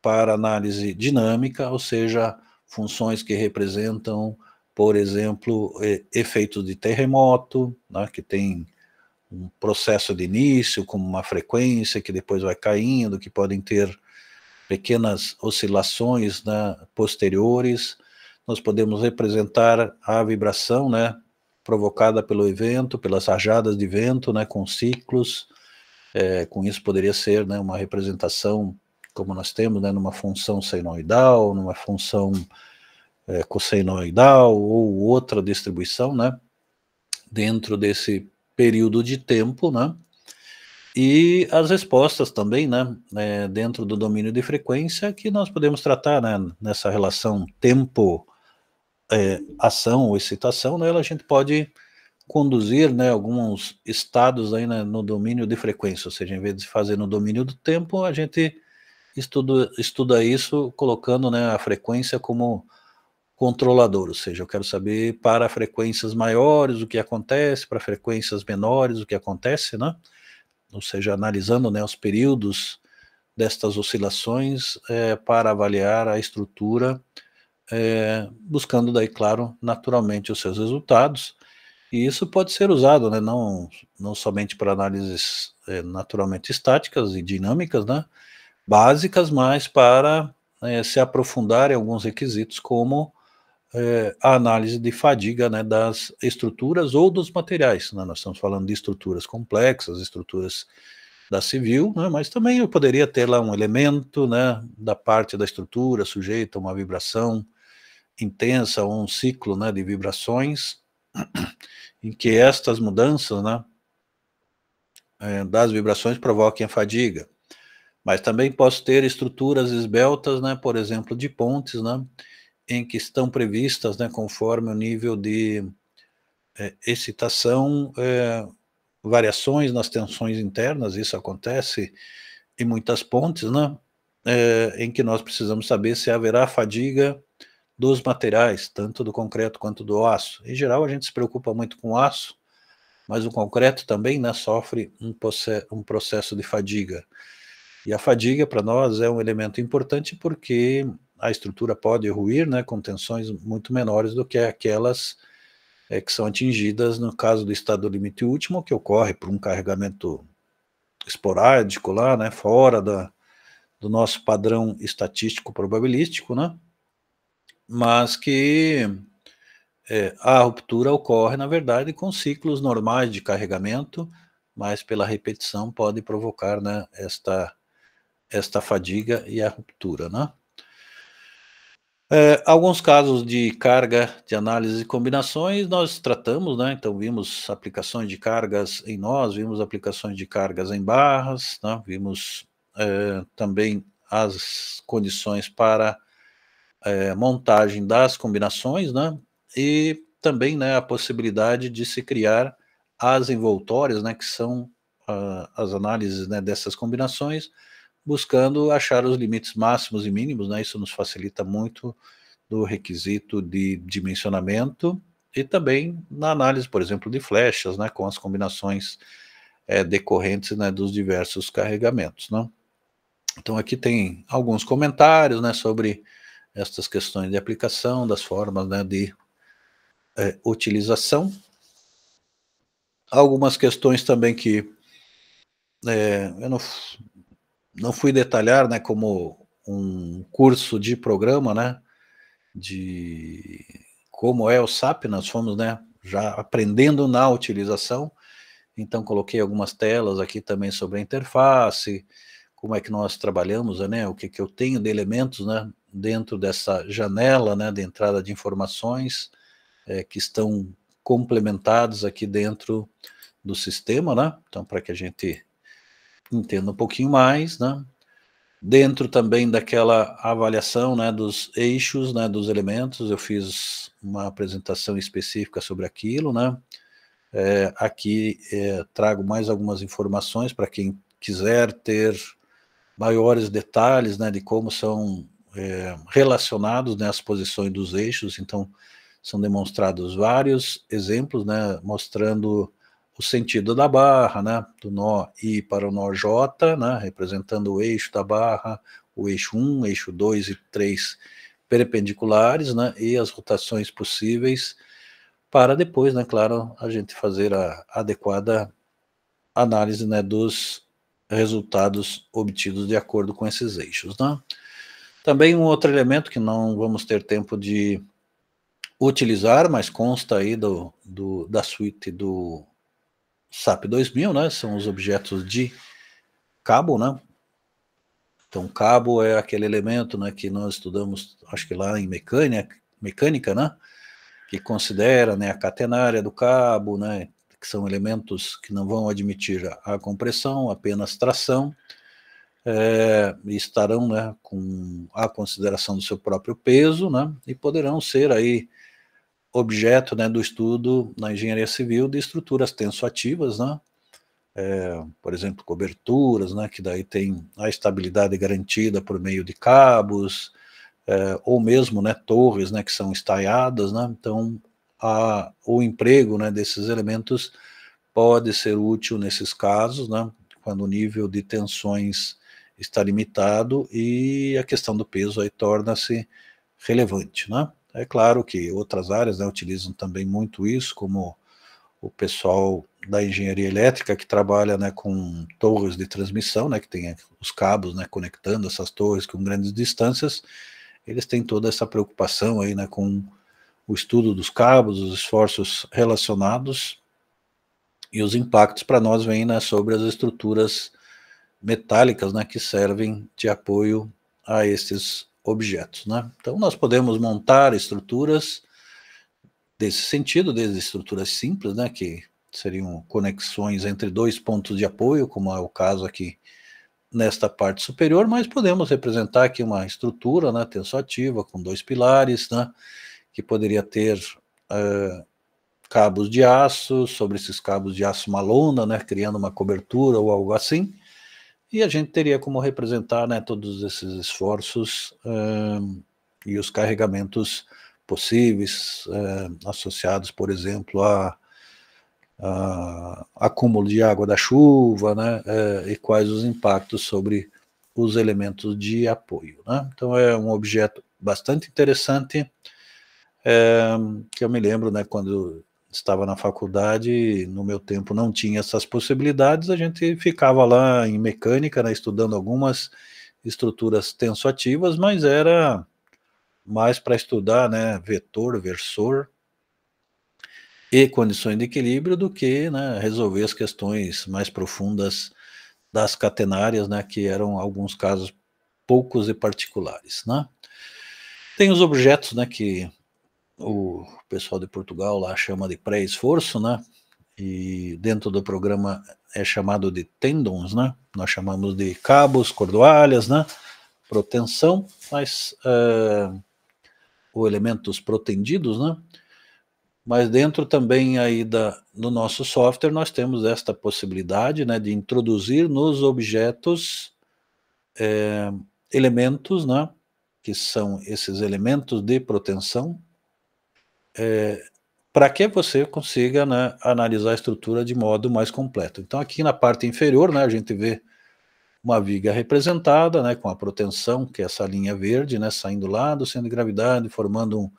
para análise dinâmica, ou seja, funções que representam, por exemplo, efeitos de terremoto, né, que tem um processo de início, como uma frequência que depois vai caindo, que podem ter pequenas oscilações, né, posteriores. Nós podemos representar a vibração, né, provocada pelo evento, pelas rajadas de vento, né, com ciclos. Com isso poderia ser, né, uma representação, como nós temos, né, numa função senoidal, numa função cossenoidal, ou outra distribuição, né, dentro desse período de tempo, né. E as respostas também, né, dentro do domínio de frequência, que nós podemos tratar, né, nessa relação tempo, ação ou excitação, né, a gente pode conduzir, né, alguns estados aí, né, no domínio de frequência, ou seja, em vez de fazer no domínio do tempo, a gente estuda isso colocando, né, a frequência como controlador, ou seja, eu quero saber para frequências maiores o que acontece, para frequências menores o que acontece, né? Ou seja, analisando, né, os períodos destas oscilações para avaliar a estrutura, buscando daí, claro, naturalmente os seus resultados, e isso pode ser usado, né, não somente para análises naturalmente estáticas e dinâmicas, né, básicas, mas para se aprofundar em alguns requisitos como a análise de fadiga, né, das estruturas ou dos materiais, né? Nós estamos falando de estruturas complexas, estruturas da civil, né, mas também eu poderia ter lá um elemento, né, da parte da estrutura sujeita a uma vibração intensa ou um ciclo, né, de vibrações, em que estas mudanças, né, das vibrações provoquem a fadiga. Mas também posso ter estruturas esbeltas, né, por exemplo, de pontes, né, em que estão previstas, né, conforme o nível de excitação, variações nas tensões internas, isso acontece em muitas pontes, né, em que nós precisamos saber se haverá fadiga dos materiais, tanto do concreto quanto do aço. Em geral, a gente se preocupa muito com o aço, mas o concreto também, né, sofre um processo de fadiga. E a fadiga, para nós, é um elemento importante porque a estrutura pode ruir, né, com tensões muito menores do que aquelas que são atingidas no caso do estado limite último, que ocorre por um carregamento esporádico lá, né, fora do nosso padrão estatístico probabilístico, né, mas que a ruptura ocorre, na verdade, com ciclos normais de carregamento, mas pela repetição pode provocar, né, esta fadiga e a ruptura, né. Alguns casos de carga de análise e combinações nós tratamos, né, então vimos aplicações de cargas em nós, vimos aplicações de cargas em barras, né, vimos também as condições para montagem das combinações, né, e também, né, a possibilidade de se criar as envoltórias, né, que são as análises, né, dessas combinações, buscando achar os limites máximos e mínimos, né, isso nos facilita muito do requisito de dimensionamento e também na análise, por exemplo, de flechas, né, com as combinações decorrentes, né, dos diversos carregamentos, né. Então aqui tem alguns comentários, né, sobre estas questões de aplicação, das formas, né, de utilização. Algumas questões também que eu não fui detalhar, né, como um curso de programa, né, de como é o SAP, nós fomos, né, já aprendendo na utilização, então coloquei algumas telas aqui também sobre a interface, como é que nós trabalhamos, né, o que eu tenho de elementos, né, dentro dessa janela, né, de entrada de informações, que estão complementados aqui dentro do sistema, né, então para que a gente entenda um pouquinho mais, né. Dentro também daquela avaliação, né, dos eixos, né, dos elementos, eu fiz uma apresentação específica sobre aquilo, né. Aqui trago mais algumas informações para quem quiser ter maiores detalhes, né, de como são relacionados, né, as posições dos eixos, então são demonstrados vários exemplos, né, mostrando o sentido da barra, né, do nó I para o nó J, né, representando o eixo da barra, o eixo 1, eixo 2 e 3 perpendiculares, né, e as rotações possíveis, para depois, né, claro, a gente fazer a adequada análise, né, dos resultados obtidos de acordo com esses eixos, né. Também um outro elemento que não vamos ter tempo de utilizar, mas consta aí da suíte do SAP 2000, né, são os objetos de cabo, né. Então, cabo é aquele elemento, né, que nós estudamos, acho que lá em mecânica, né, que considera, né, a catenária do cabo, né, que são elementos que não vão admitir a compressão, apenas tração, e estarão, né, com a consideração do seu próprio peso, né, e poderão ser aí objeto, né, do estudo na engenharia civil de estruturas tensoativas, né, por exemplo, coberturas, né, que daí tem a estabilidade garantida por meio de cabos, ou mesmo, né, torres, né, que são estaiadas, né, então o emprego, né, desses elementos pode ser útil nesses casos, né, quando o nível de tensões está limitado e a questão do peso aí torna-se relevante, né. É claro que outras áreas, né, utilizam também muito isso, como o pessoal da engenharia elétrica que trabalha, né, com torres de transmissão, né, que tem os cabos, né, conectando essas torres com grandes distâncias, eles têm toda essa preocupação aí, né, com o estudo dos cabos, os esforços relacionados e os impactos para nós vêm, né, sobre as estruturas metálicas, né, que servem de apoio a esses objetos, né. Então nós podemos montar estruturas desse sentido, desde estruturas simples, né, que seriam conexões entre dois pontos de apoio, como é o caso aqui nesta parte superior, mas podemos representar aqui uma estrutura, né, tensoativa, com dois pilares, né, que poderia ter cabos de aço, sobre esses cabos de aço uma lona, né, criando uma cobertura ou algo assim, e a gente teria como representar, né, todos esses esforços e os carregamentos possíveis, associados, por exemplo, a acúmulo de água da chuva, né, e quais os impactos sobre os elementos de apoio, né. Então é um objeto bastante interessante, que eu me lembro, né, quando estava na faculdade, no meu tempo não tinha essas possibilidades, a gente ficava lá em mecânica, né, estudando algumas estruturas tensoativas, mas era mais para estudar, né, vetor, versor e condições de equilíbrio do que, né, resolver as questões mais profundas das catenárias, né, que eram alguns casos poucos e particulares, né. Tem os objetos, né, que o pessoal de Portugal lá chama de pré-esforço, né, e dentro do programa é chamado de tendons, né, nós chamamos de cabos, cordoalhas, né, protensão, mas ou elementos protendidos, né, mas dentro também aí do nosso software nós temos esta possibilidade, né, de introduzir nos objetos elementos, né, que são esses elementos de proteção, para que você consiga, né, analisar a estrutura de modo mais completo. Então aqui na parte inferior, né, a gente vê uma viga representada, né, com a proteção, que é essa linha verde, né, saindo lá do centro de gravidade, formando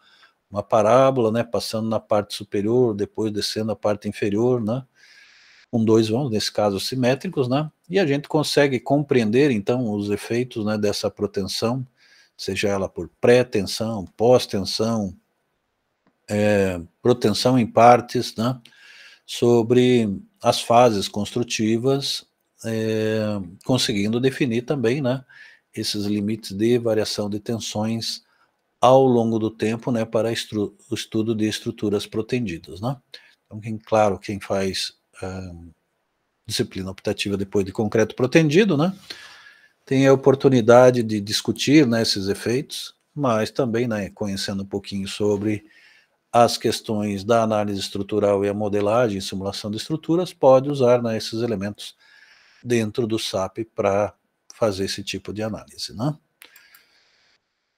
uma parábola, né, passando na parte superior, depois descendo a parte inferior, né, com dois vãos, nesse caso simétricos, né, e a gente consegue compreender, então, os efeitos, né, dessa proteção, seja ela por pré-tensão, pós-tensão, proteção em partes, né, sobre as fases construtivas, conseguindo definir também, né, esses limites de variação de tensões ao longo do tempo, né, para o estudo de estruturas protendidas, né. Então, claro, quem faz disciplina optativa depois de concreto protendido, né, tem a oportunidade de discutir, né, esses efeitos, mas também, né, conhecendo um pouquinho sobre as questões da análise estrutural e a modelagem e simulação de estruturas, pode usar, né, esses elementos dentro do SAP para fazer esse tipo de análise, né.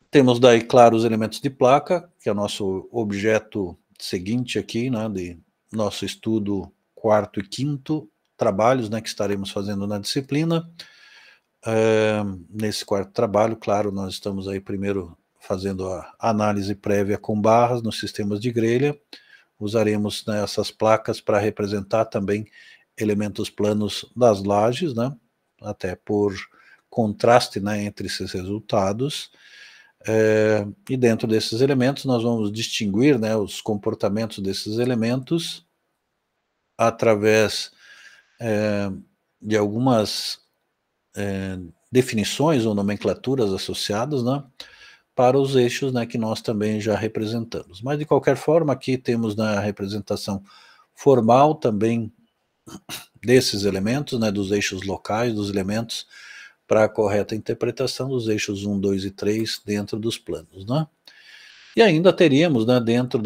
Temos daí, claro, os elementos de placa, que é o nosso objeto seguinte aqui, né, de nosso estudo quarto e quinto trabalhos, né, que estaremos fazendo na disciplina. Nesse quarto trabalho, claro, nós estamos aí primeiro fazendo a análise prévia com barras nos sistemas de grelha. Usaremos, né, essas placas para representar também elementos planos das lajes, né, até por contraste, né, entre esses resultados. E dentro desses elementos nós vamos distinguir, né, os comportamentos desses elementos através de algumas definições ou nomenclaturas associadas, né, para os eixos, né, que nós também já representamos. Mas de qualquer forma aqui temos, né, a representação formal também desses elementos, né, dos eixos locais, dos elementos para a correta interpretação dos eixos 1, 2 e 3 dentro dos planos, né. E ainda teríamos, né, dentro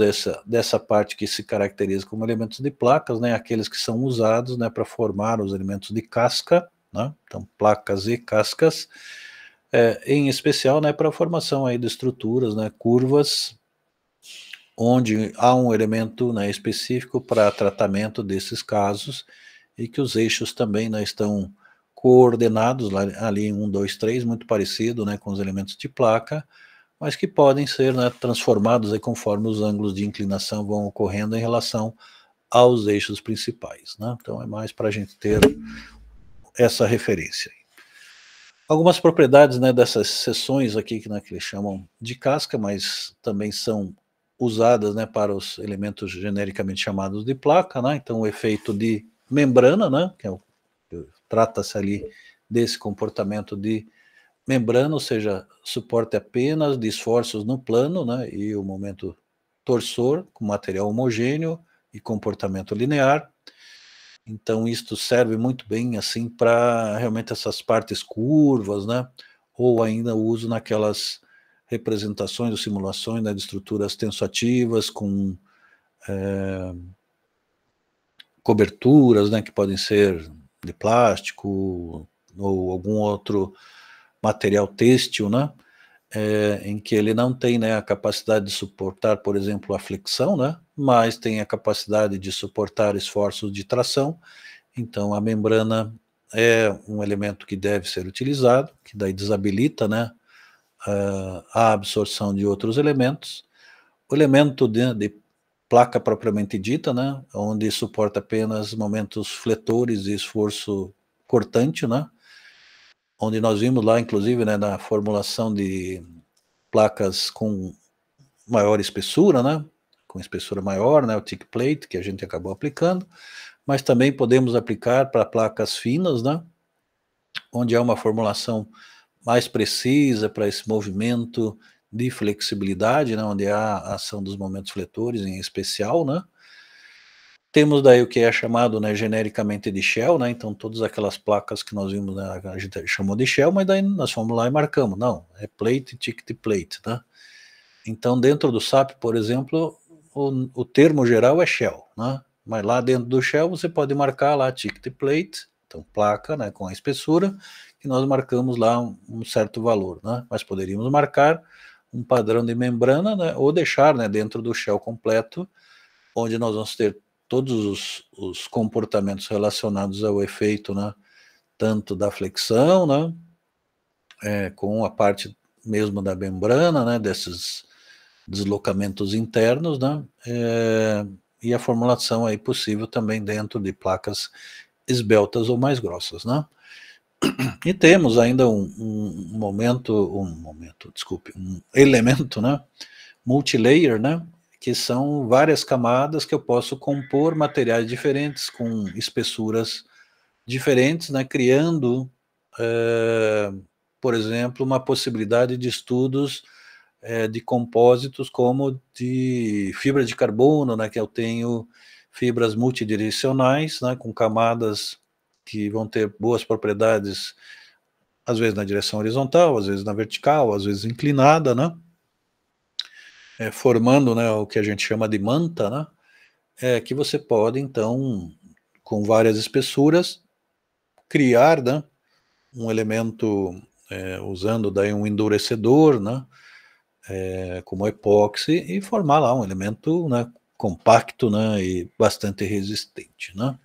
dessa parte que se caracteriza como elementos de placas, né, aqueles que são usados, né, para formar os elementos de casca, né, então placas e cascas, em especial, né, para a formação aí de estruturas, né, curvas, onde há um elemento, né, específico para tratamento desses casos, e que os eixos também, né, estão coordenados lá, ali em 1, 2, 3, muito parecido, né, com os elementos de placa, mas que podem ser, né, transformados aí conforme os ângulos de inclinação vão ocorrendo em relação aos eixos principais, né? Então é mais para a gente ter essa referência. Algumas propriedades, né, dessas seções aqui, né, que eles chamam de casca, mas também são usadas, né, para os elementos genericamente chamados de placa, né? Então o efeito de membrana, né, trata-se ali desse comportamento de membrana, ou seja, suporte apenas de esforços no plano, né, e o momento torsor com material homogêneo e comportamento linear. Então isto serve muito bem assim para realmente essas partes curvas, né, ou ainda o uso naquelas representações ou simulações, né, de estruturas tensoativas com coberturas, né, que podem ser de plástico ou algum outro material têxtil, né, em que ele não tem, né, a capacidade de suportar, por exemplo, a flexão, né, mas tem a capacidade de suportar esforços de tração. Então, a membrana é um elemento que deve ser utilizado, que daí desabilita, né, a absorção de outros elementos. O elemento de placa propriamente dita, né, onde suporta apenas momentos fletores e esforço cortante, né, onde nós vimos lá, inclusive, né, na formulação de placas com maior espessura, né, com espessura maior, né, o thick plate, que a gente acabou aplicando, mas também podemos aplicar para placas finas, né, onde há uma formulação mais precisa para esse movimento de flexibilidade, né, onde há a ação dos momentos fletores em especial, né. Temos daí o que é chamado, né, genericamente de shell, né, então todas aquelas placas que nós vimos, né, a gente chamou de shell, mas daí nós fomos lá e marcamos, não, é plate, ticket plate, né. Então dentro do SAP, por exemplo, o termo geral é shell, né, mas lá dentro do shell você pode marcar lá ticket plate, então placa, né, com a espessura, que nós marcamos lá um certo valor, né, mas poderíamos marcar um padrão de membrana, né, ou deixar, né, dentro do shell completo, onde nós vamos ter todos os comportamentos relacionados ao efeito, né, tanto da flexão, né, com a parte mesmo da membrana, né, desses deslocamentos internos, né, e a formulação aí possível também dentro de placas esbeltas ou mais grossas, né. E temos ainda um elemento, né, multilayer, né, que são várias camadas que eu posso compor materiais diferentes com espessuras diferentes, né, criando, por exemplo, uma possibilidade de estudos de compósitos como de fibra de carbono, né, que eu tenho fibras multidirecionais, né, com camadas que vão ter boas propriedades, às vezes na direção horizontal, às vezes na vertical, às vezes inclinada, né, formando, né, o que a gente chama de manta, né, que você pode, então, com várias espessuras, criar, né, um elemento, usando daí um endurecedor, né, como epóxi, e formar lá um elemento, né, compacto, né, e bastante resistente, né.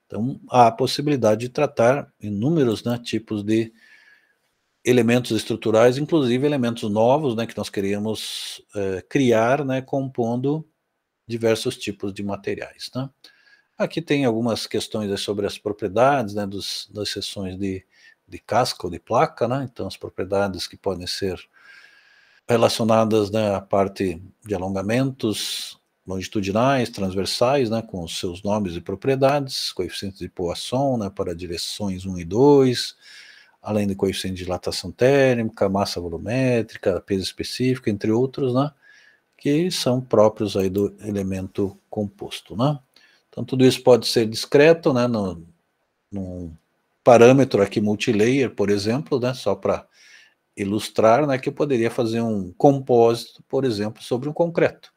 Então, há a possibilidade de tratar inúmeros, né, tipos de elementos estruturais, inclusive elementos novos, né, que nós queríamos criar, né, compondo diversos tipos de materiais, né. Aqui tem algumas questões sobre as propriedades, né, das seções de casca ou de placa, né, então as propriedades que podem ser relacionadas, né, à parte de alongamentos longitudinais, transversais, né, com os seus nomes e propriedades, coeficientes de Poisson, né, para direções 1 e 2, além de coeficiente de dilatação térmica, massa volumétrica, peso específico, entre outros, né, que são próprios aí do elemento composto, né. Então tudo isso pode ser discreto, né, num parâmetro aqui multilayer, por exemplo, né, só para ilustrar, né, que eu poderia fazer um compósito, por exemplo, sobre um concreto.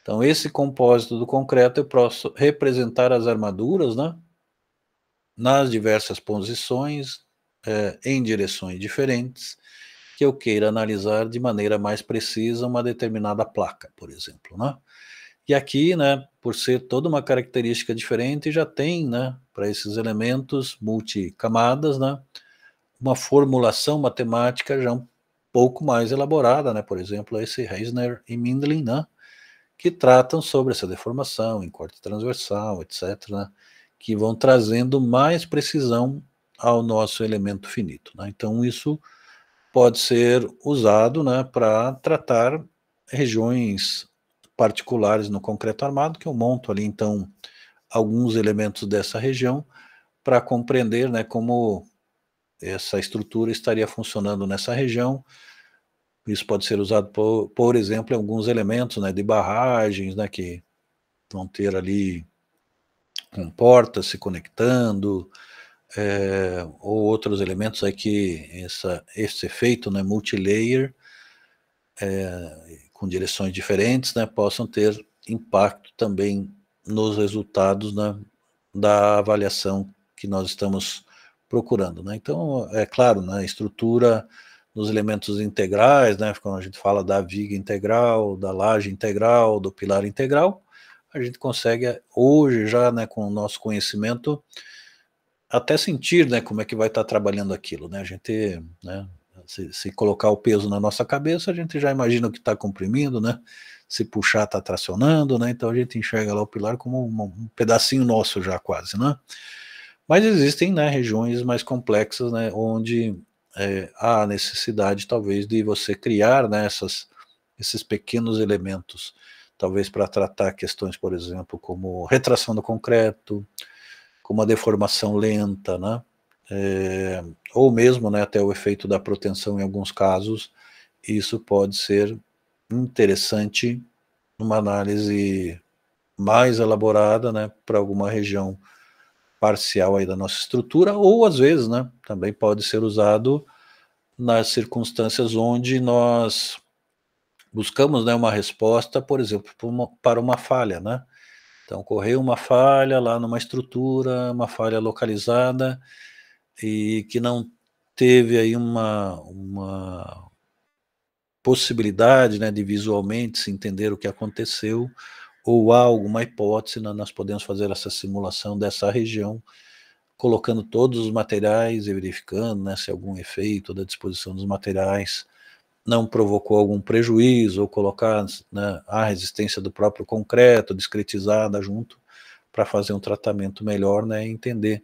Então esse compósito do concreto eu posso representar as armaduras, né, nas diversas posições, em direções diferentes, que eu queira analisar de maneira mais precisa uma determinada placa, por exemplo, né? E aqui, né, por ser toda uma característica diferente, já tem, né, para esses elementos multicamadas, né, uma formulação matemática já um pouco mais elaborada, né, por exemplo, esse Reisner e Mindlin, né, que tratam sobre essa deformação em corte transversal, etc., né, que vão trazendo mais precisão ao nosso elemento finito, né? Então isso pode ser usado, né, para tratar regiões particulares no concreto armado, que eu monto ali, então, alguns elementos dessa região para compreender, né, como essa estrutura estaria funcionando nessa região. Isso pode ser usado, por exemplo, em alguns elementos, né, de barragens, né, que vão ter ali com portas se conectando, ou outros elementos aí que esse efeito, né, multilayer, com direções diferentes, né, possam ter impacto também nos resultados, né, da avaliação que nós estamos procurando, né? Então, é claro, né, a estrutura dos elementos integrais, né, quando a gente fala da viga integral, da laje integral, do pilar integral, a gente consegue hoje já, né, com o nosso conhecimento, até sentir, né, como é que vai estar trabalhando aquilo, né? A gente, né, se colocar o peso na nossa cabeça, a gente já imagina o que está comprimindo, né? Se puxar, está tracionando, né? Então a gente enxerga lá o pilar como um pedacinho nosso já quase, né? Mas existem, né, regiões mais complexas, né, onde há necessidade talvez de você criar, né, esses pequenos elementos, talvez para tratar questões, por exemplo, como retração do concreto, como a deformação lenta, né, ou mesmo, né, até o efeito da proteção em alguns casos. Isso pode ser interessante numa análise mais elaborada, né, para alguma região parcial aí da nossa estrutura, ou às vezes, né, também pode ser usado nas circunstâncias onde nós buscamos, né, uma resposta, por exemplo, para uma falha, né? Então, ocorreu uma falha lá numa estrutura, uma falha localizada, e que não teve aí uma possibilidade, né, de visualmente se entender o que aconteceu, ou há alguma hipótese, né, nós podemos fazer essa simulação dessa região, colocando todos os materiais e verificando, né, se algum efeito da disposição dos materiais não provocou algum prejuízo, ou colocar, né, a resistência do próprio concreto discretizada junto, para fazer um tratamento melhor, né, e entender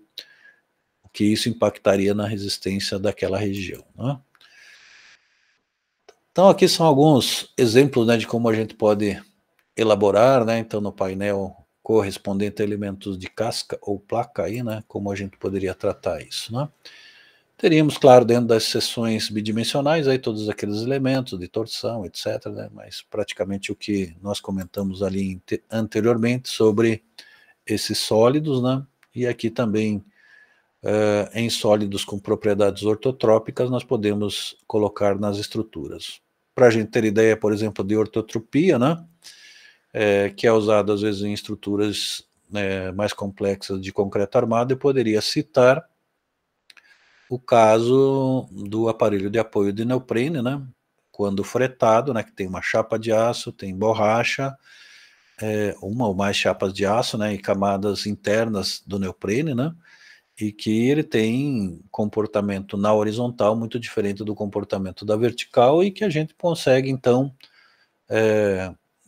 o que isso impactaria na resistência daquela região, né? Então aqui são alguns exemplos, né, de como a gente pode elaborar, né, então no painel correspondente a elementos de casca ou placa aí, né, como a gente poderia tratar isso, né? Teríamos, claro, dentro das seções bidimensionais, aí todos aqueles elementos de torção, etc., né, mas praticamente o que nós comentamos ali anteriormente sobre esses sólidos, né, e aqui também em sólidos com propriedades ortotrópicas, nós podemos colocar nas estruturas. Para a gente ter ideia, por exemplo, de ortotropia, né, que é usado às vezes em estruturas mais complexas de concreto armado, eu poderia citar o caso do aparelho de apoio de neoprene, né, quando fretado, né, que tem uma chapa de aço, tem borracha, uma ou mais chapas de aço, né, e camadas internas do neoprene, né, e que ele tem comportamento na horizontal muito diferente do comportamento da vertical, e que a gente consegue, então,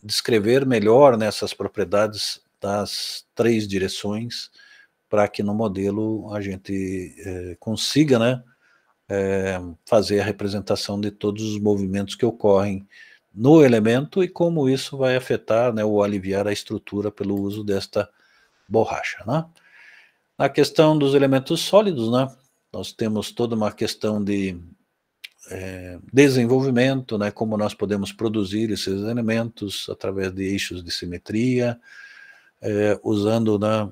descrever melhor nessas propriedades das três direções, para que no modelo a gente consiga, né, fazer a representação de todos os movimentos que ocorrem no elemento e como isso vai afetar, né, ou aliviar a estrutura pelo uso desta borracha, né? Na questão dos elementos sólidos, né, nós temos toda uma questão de desenvolvimento, né, como nós podemos produzir esses elementos através de eixos de simetria, usando, né,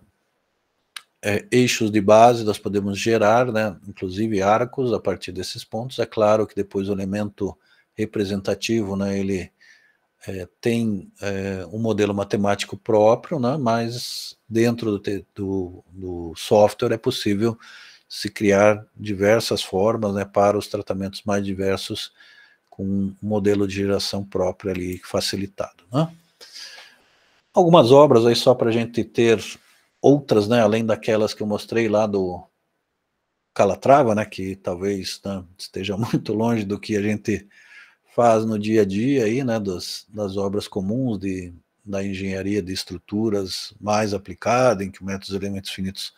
eixos de base, nós podemos gerar, né, inclusive arcos a partir desses pontos. É claro que depois o elemento representativo, né, ele tem um modelo matemático próprio, né, mas dentro do software é possível se criar diversas formas, né, para os tratamentos mais diversos, com um modelo de geração próprio ali facilitado, né? Algumas obras aí só para a gente ter outras, né, além daquelas que eu mostrei lá do Calatrava, né, que talvez, né, esteja muito longe do que a gente faz no dia a dia aí, né, das obras comuns da engenharia de estruturas mais aplicada, em que o método dos elementos finitos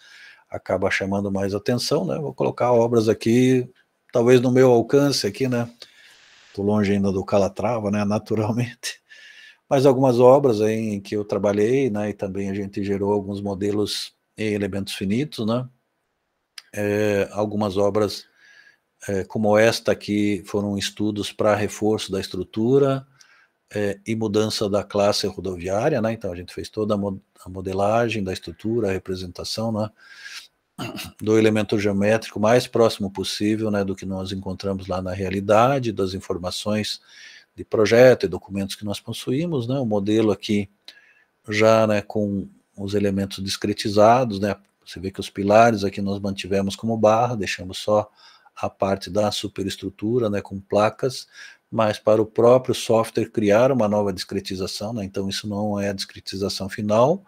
acaba chamando mais atenção, né? Vou colocar obras aqui, talvez no meu alcance aqui, né? Estou longe ainda do Calatrava, né, naturalmente, mas algumas obras aí em que eu trabalhei, né, e também a gente gerou alguns modelos em elementos finitos, né? Algumas obras como esta aqui foram estudos para reforço da estrutura e mudança da classe rodoviária, né? Então a gente fez toda a modelagem da estrutura, a representação, né, do elemento geométrico mais próximo possível, né, do que nós encontramos lá na realidade, das informações de projeto e documentos que nós possuímos, né? O modelo aqui já, né, com os elementos discretizados, né? Você vê que os pilares aqui nós mantivemos como barra, deixamos só a parte da superestrutura, né, com placas, mas para o próprio software criar uma nova discretização, né? Então isso não é a discretização final,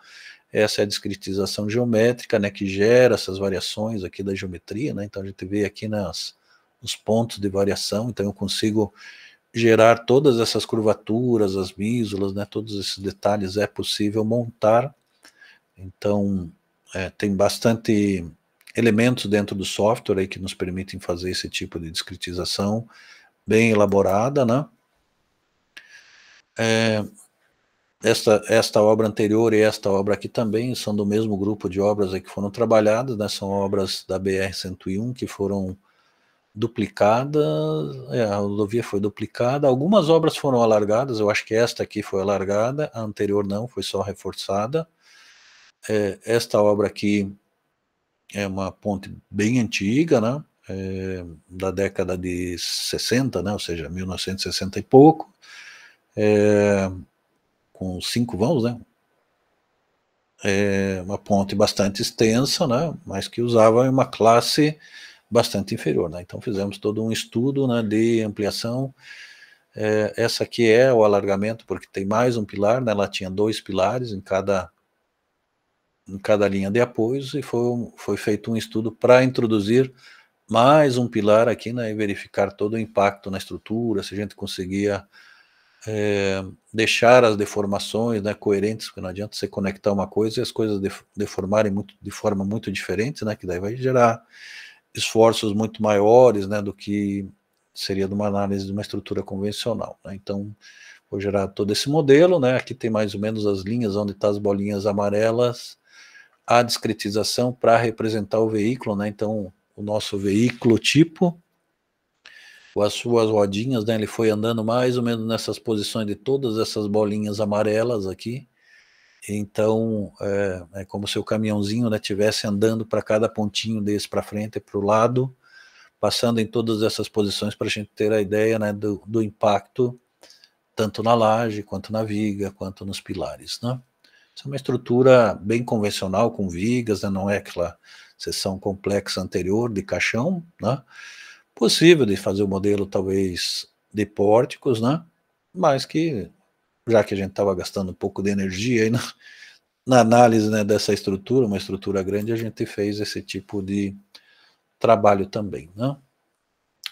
essa é a discretização geométrica, né, que gera essas variações aqui da geometria, né? Então a gente vê aqui os pontos de variação, então eu consigo gerar todas essas curvaturas, as mísulas, né, todos esses detalhes é possível montar. Então tem bastante elementos dentro do software aí que nos permitem fazer esse tipo de discretização bem elaborada, né? Esta obra anterior e esta obra aqui também são do mesmo grupo de obras aí que foram trabalhadas, né? São obras da BR-101 que foram duplicadas, a rodovia foi duplicada, algumas obras foram alargadas, eu acho que esta aqui foi alargada, a anterior não, foi só reforçada. Esta obra aqui é uma ponte bem antiga, né? Da década de 60, né? Ou seja, 1960 e pouco, com 5 vãos, né? Uma ponte bastante extensa, né? Mas que usava uma classe bastante inferior, né? Então fizemos todo um estudo, né, de ampliação. Essa aqui é o alargamento, porque tem mais um pilar, né? Ela tinha 2 pilares em cada linha de apoios, e foi feito um estudo para introduzir mais um pilar aqui, né, e verificar todo o impacto na estrutura, se a gente conseguia deixar as deformações, né, coerentes, porque não adianta você conectar uma coisa e as coisas deformarem de forma muito diferente, né, que daí vai gerar esforços muito maiores, né, do que seria de uma análise de uma estrutura convencional, né? Então vou gerar todo esse modelo, né? Aqui tem mais ou menos as linhas onde estão as bolinhas amarelas, a discretização para representar o veículo, né? Então o nosso veículo tipo, com as suas rodinhas, né, ele foi andando mais ou menos nessas posições de todas essas bolinhas amarelas aqui. Então é como se o caminhãozinho, né, estivesse andando para cada pontinho desse para frente e para o lado, passando em todas essas posições para a gente ter a ideia, né, do impacto, tanto na laje, quanto na viga, quanto nos pilares, né? Isso é uma estrutura bem convencional, com vigas, né, não é aquela seção complexa anterior de caixão, né? Possível de fazer o modelo, talvez, de pórticos, né? Mas que, já que a gente estava gastando um pouco de energia aí na análise, né, dessa estrutura, uma estrutura grande, a gente fez esse tipo de trabalho também, né?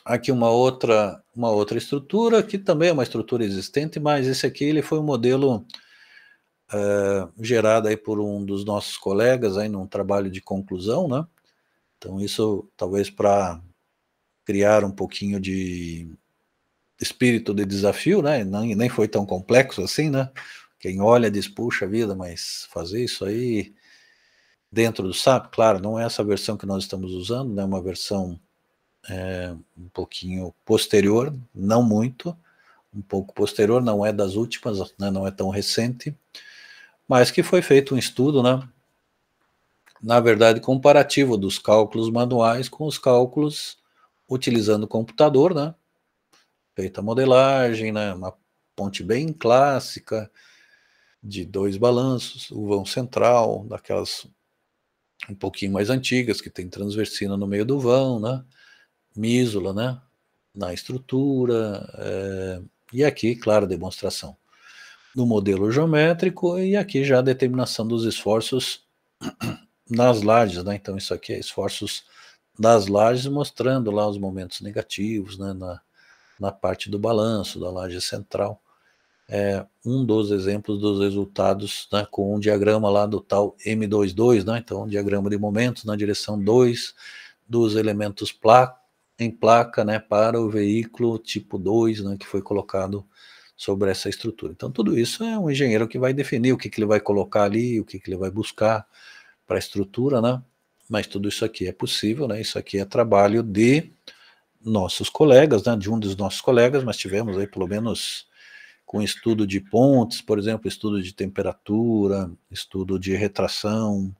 Aqui uma outra estrutura, que também é uma estrutura existente, mas esse aqui ele foi um modelo gerado aí por um dos nossos colegas aí num trabalho de conclusão, né? Então isso talvez para criar um pouquinho de espírito de desafio, né? Nem foi tão complexo assim, né? Quem olha diz, puxa vida, mas fazer isso aí dentro do SAP, claro, não é essa versão que nós estamos usando, né? Uma versão um pouquinho posterior, não muito, um pouco posterior, não é das últimas, né? Não é tão recente, mas que foi feito um estudo, né? Na verdade, comparativo dos cálculos manuais com os cálculos utilizando o computador, né? Feita a modelagem, né? Uma ponte bem clássica, de 2 balanços, o vão central, daquelas um pouquinho mais antigas, que tem transversina no meio do vão, né? Mísula, né? Na estrutura, e aqui, claro, demonstração do modelo geométrico, e aqui já a determinação dos esforços nas lajes, né? Então isso aqui é esforços das lajes, mostrando lá os momentos negativos, né? Na parte do balanço da laje central. Um dos exemplos dos resultados, né, com um diagrama lá do tal M22, né? Então um diagrama de momentos na direção 2 dos elementos em placa, né, para o veículo tipo 2, né, que foi colocado sobre essa estrutura. Então tudo isso é um engenheiro que vai definir o que ele vai colocar ali, o que ele vai buscar para a estrutura, né? Mas tudo isso aqui é possível, né? Isso aqui é trabalho de nossos colegas, né? De um dos nossos colegas, mas tivemos aí pelo menos com estudo de pontes, por exemplo, estudo de temperatura, estudo de retração,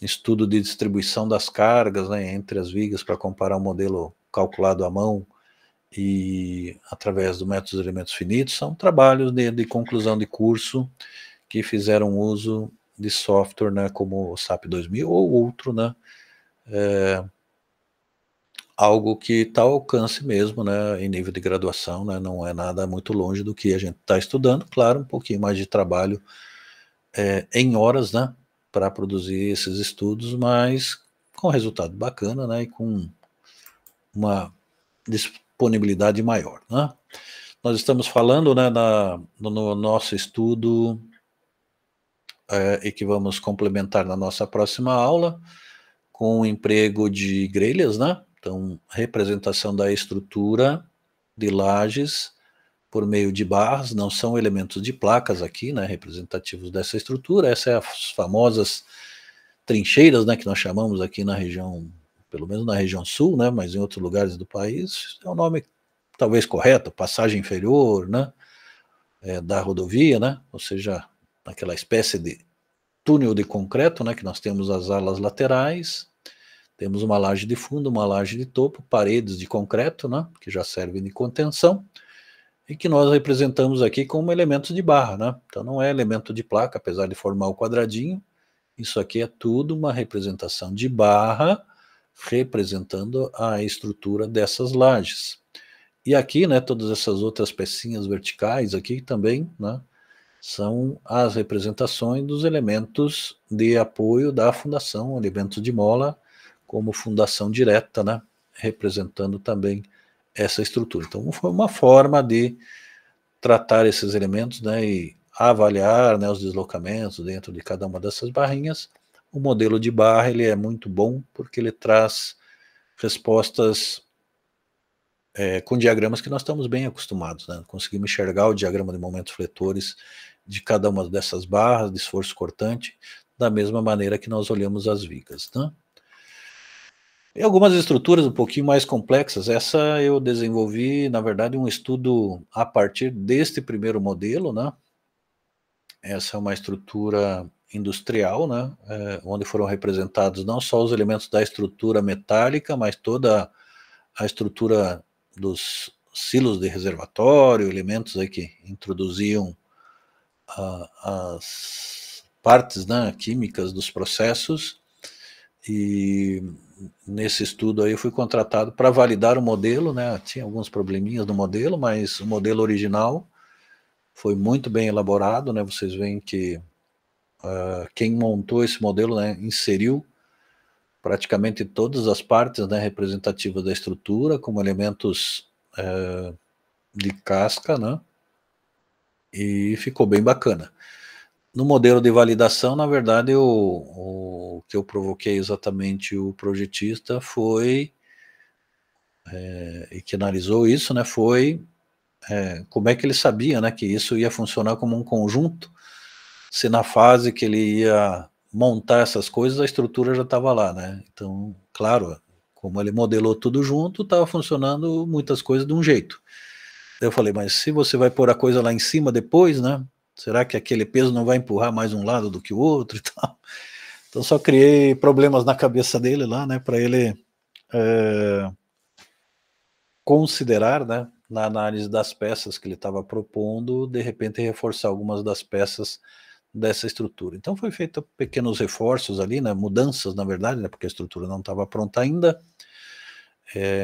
estudo de distribuição das cargas, né, entre as vigas para comparar o modelo calculado à mão e através do método dos elementos finitos, são trabalhos de conclusão de curso que fizeram uso de software, né, como o SAP 2000 ou outro, né, algo que está ao alcance mesmo, né, em nível de graduação, né, não é nada muito longe do que a gente está estudando, claro, um pouquinho mais de trabalho em horas, né, para produzir esses estudos, mas com resultado bacana, né, e com uma disponibilidade maior, né. Nós estamos falando, né, no nosso estudo, e que vamos complementar na nossa próxima aula, com o emprego de grelhas, né, então representação da estrutura de lajes por meio de barras, não são elementos de placas aqui, né, representativos dessa estrutura, essas são as famosas trincheiras, né, que nós chamamos aqui na região, pelo menos na região sul, né, mas em outros lugares do país, é o nome talvez correto, passagem inferior, né, da rodovia, né, ou seja, aquela espécie de túnel de concreto, né, que nós temos as alas laterais, temos uma laje de fundo, uma laje de topo, paredes de concreto, né, que já servem de contenção, e que nós representamos aqui como elementos de barra, né, então não é elemento de placa, apesar de formar o quadradinho, isso aqui é tudo uma representação de barra, representando a estrutura dessas lajes. E aqui, né, todas essas outras pecinhas verticais aqui também, né, são as representações dos elementos de apoio da fundação, elementos de mola, como fundação direta, né, representando também essa estrutura. Então, foi uma forma de tratar esses elementos, né, e avaliar, né, os deslocamentos dentro de cada uma dessas barrinhas. O modelo de barra ele é muito bom porque ele traz respostas com diagramas que nós estamos bem acostumados, né? Conseguimos enxergar o diagrama de momentos fletores de cada uma dessas barras de esforço cortante, da mesma maneira que nós olhamos as vigas, né? E algumas estruturas um pouquinho mais complexas, essa eu desenvolvi, na verdade, um estudo a partir deste primeiro modelo, né? Essa é uma estrutura industrial, né? Onde foram representados não só os elementos da estrutura metálica, mas toda a estrutura dos silos de reservatório, elementos aí que introduziam as partes, né, químicas dos processos, e nesse estudo aí eu fui contratado para validar o modelo, né, tinha alguns probleminhas no modelo, mas o modelo original foi muito bem elaborado, né, vocês veem que quem montou esse modelo, né, inseriu praticamente todas as partes, né, representativas da estrutura, como elementos de casca, né, e ficou bem bacana. No modelo de validação, na verdade, o que eu provoquei exatamente o projetista foi, e que analisou isso, né, foi como é que ele sabia, né, que isso ia funcionar como um conjunto, se na fase que ele ia montar essas coisas, a estrutura já estava lá, né? Então, claro, como ele modelou tudo junto, estava funcionando muitas coisas de um jeito. Eu falei, mas se você vai pôr a coisa lá em cima depois, né? Será que aquele peso não vai empurrar mais um lado do que o outro e tal? Então só criei problemas na cabeça dele lá, né? Para ele considerar, né? Na análise das peças que ele estava propondo, de repente reforçar algumas das peças dessa estrutura. Então foi feito pequenos reforços ali, né, mudanças na verdade, né, porque a estrutura não estava pronta ainda.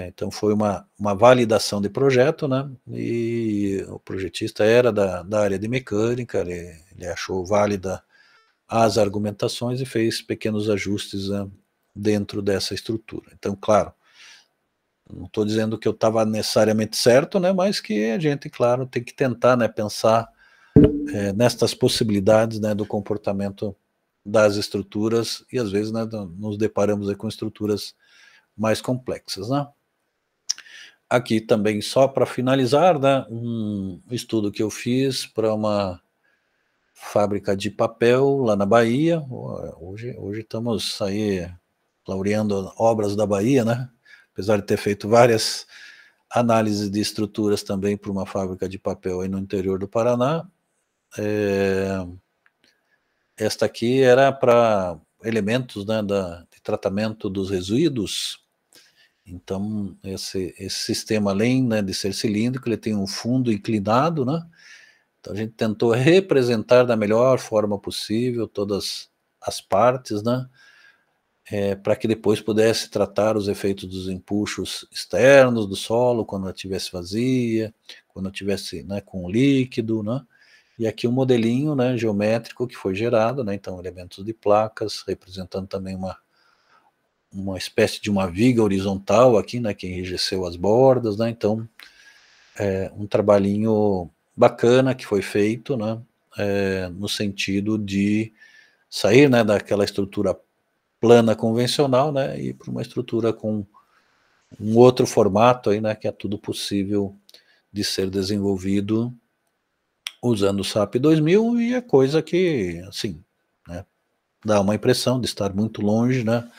Então foi uma validação de projeto, né, e o projetista era da área de mecânica, ele achou válida as argumentações e fez pequenos ajustes, né, dentro dessa estrutura. Então, claro, não estou dizendo que eu estava necessariamente certo, né, mas que a gente, claro, tem que tentar, né, pensar nestas possibilidades, né, do comportamento das estruturas, e às vezes, né, nos deparamos aí com estruturas mais complexas, né. Aqui também, só para finalizar, né, um estudo que eu fiz para uma fábrica de papel lá na Bahia. Hoje estamos aí laureando obras da Bahia, né, apesar de ter feito várias análises de estruturas também para uma fábrica de papel aí no interior do Paraná. Esta aqui era para elementos, né, de tratamento dos resíduos. Então, esse sistema, além, né, de ser cilíndrico, ele tem um fundo inclinado, né? Então, a gente tentou representar da melhor forma possível todas as partes, né? Para que depois pudesse tratar os efeitos dos empuxos externos do solo, quando ela estivesse vazia, quando estivesse, né, com líquido, né? E aqui um modelinho, né, geométrico que foi gerado, né? Então, elementos de placas, representando também uma espécie de uma viga horizontal aqui, né, que enrijeceu as bordas, né? Então, um trabalhinho bacana que foi feito, né, no sentido de sair, né, daquela estrutura plana convencional, né, e para uma estrutura com um outro formato aí, né, que é tudo possível de ser desenvolvido usando o SAP 2000, e é coisa que, assim, né, dá uma impressão de estar muito longe, né,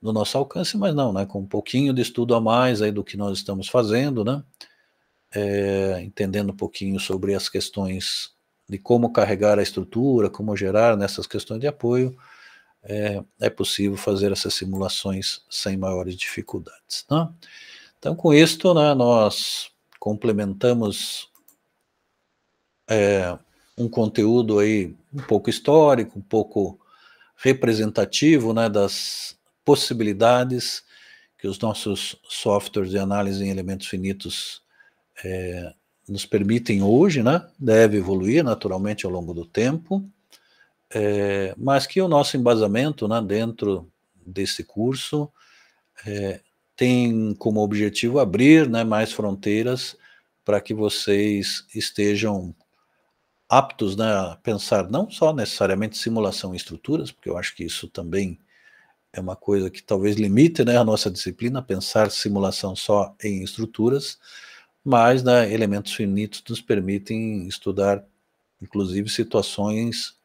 do nosso alcance, mas não, né, com um pouquinho de estudo a mais aí do que nós estamos fazendo, né, entendendo um pouquinho sobre as questões de como carregar a estrutura, como gerar nessas questões de apoio, é possível fazer essas simulações sem maiores dificuldades, né? Então, com isto, né, nós complementamos um conteúdo aí um pouco histórico, um pouco representativo, né, das possibilidades que os nossos softwares de análise em elementos finitos nos permitem hoje, né, deve evoluir naturalmente ao longo do tempo, mas que o nosso embasamento, né, dentro desse curso tem como objetivo abrir, né, mais fronteiras para que vocês estejam aptos, né, a pensar não só necessariamente simulação em estruturas, porque eu acho que isso também é uma coisa que talvez limite, né, a nossa disciplina, pensar simulação só em estruturas, mas, né, elementos finitos nos permitem estudar, inclusive, situações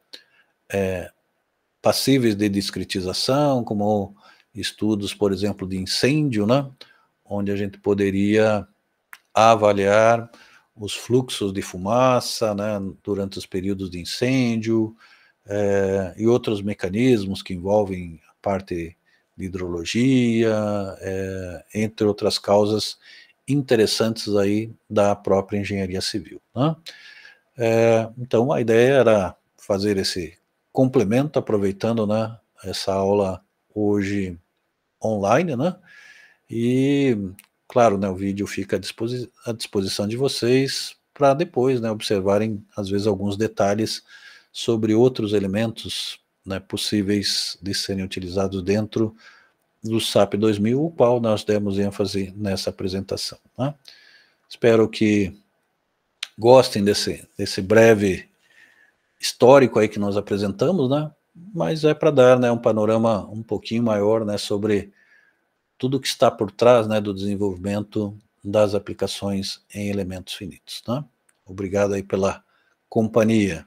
passíveis de discretização, como estudos, por exemplo, de incêndio, né, onde a gente poderia avaliar os fluxos de fumaça, né, durante os períodos de incêndio, e outros mecanismos que envolvem a parte de hidrologia, entre outras causas interessantes aí da própria engenharia civil, né? Então, a ideia era fazer esse complemento, aproveitando, né, essa aula hoje online, né, e, claro, né, o vídeo fica à disposição de vocês para depois, né, observarem, às vezes, alguns detalhes sobre outros elementos, né, possíveis de serem utilizados dentro do SAP 2000, o qual nós demos ênfase nessa apresentação, né. Espero que gostem desse breve histórico aí que nós apresentamos, né, mas é para dar, né, um panorama um pouquinho maior, né, sobre tudo que está por trás, né, do desenvolvimento das aplicações em elementos finitos, né. Obrigado aí pela companhia.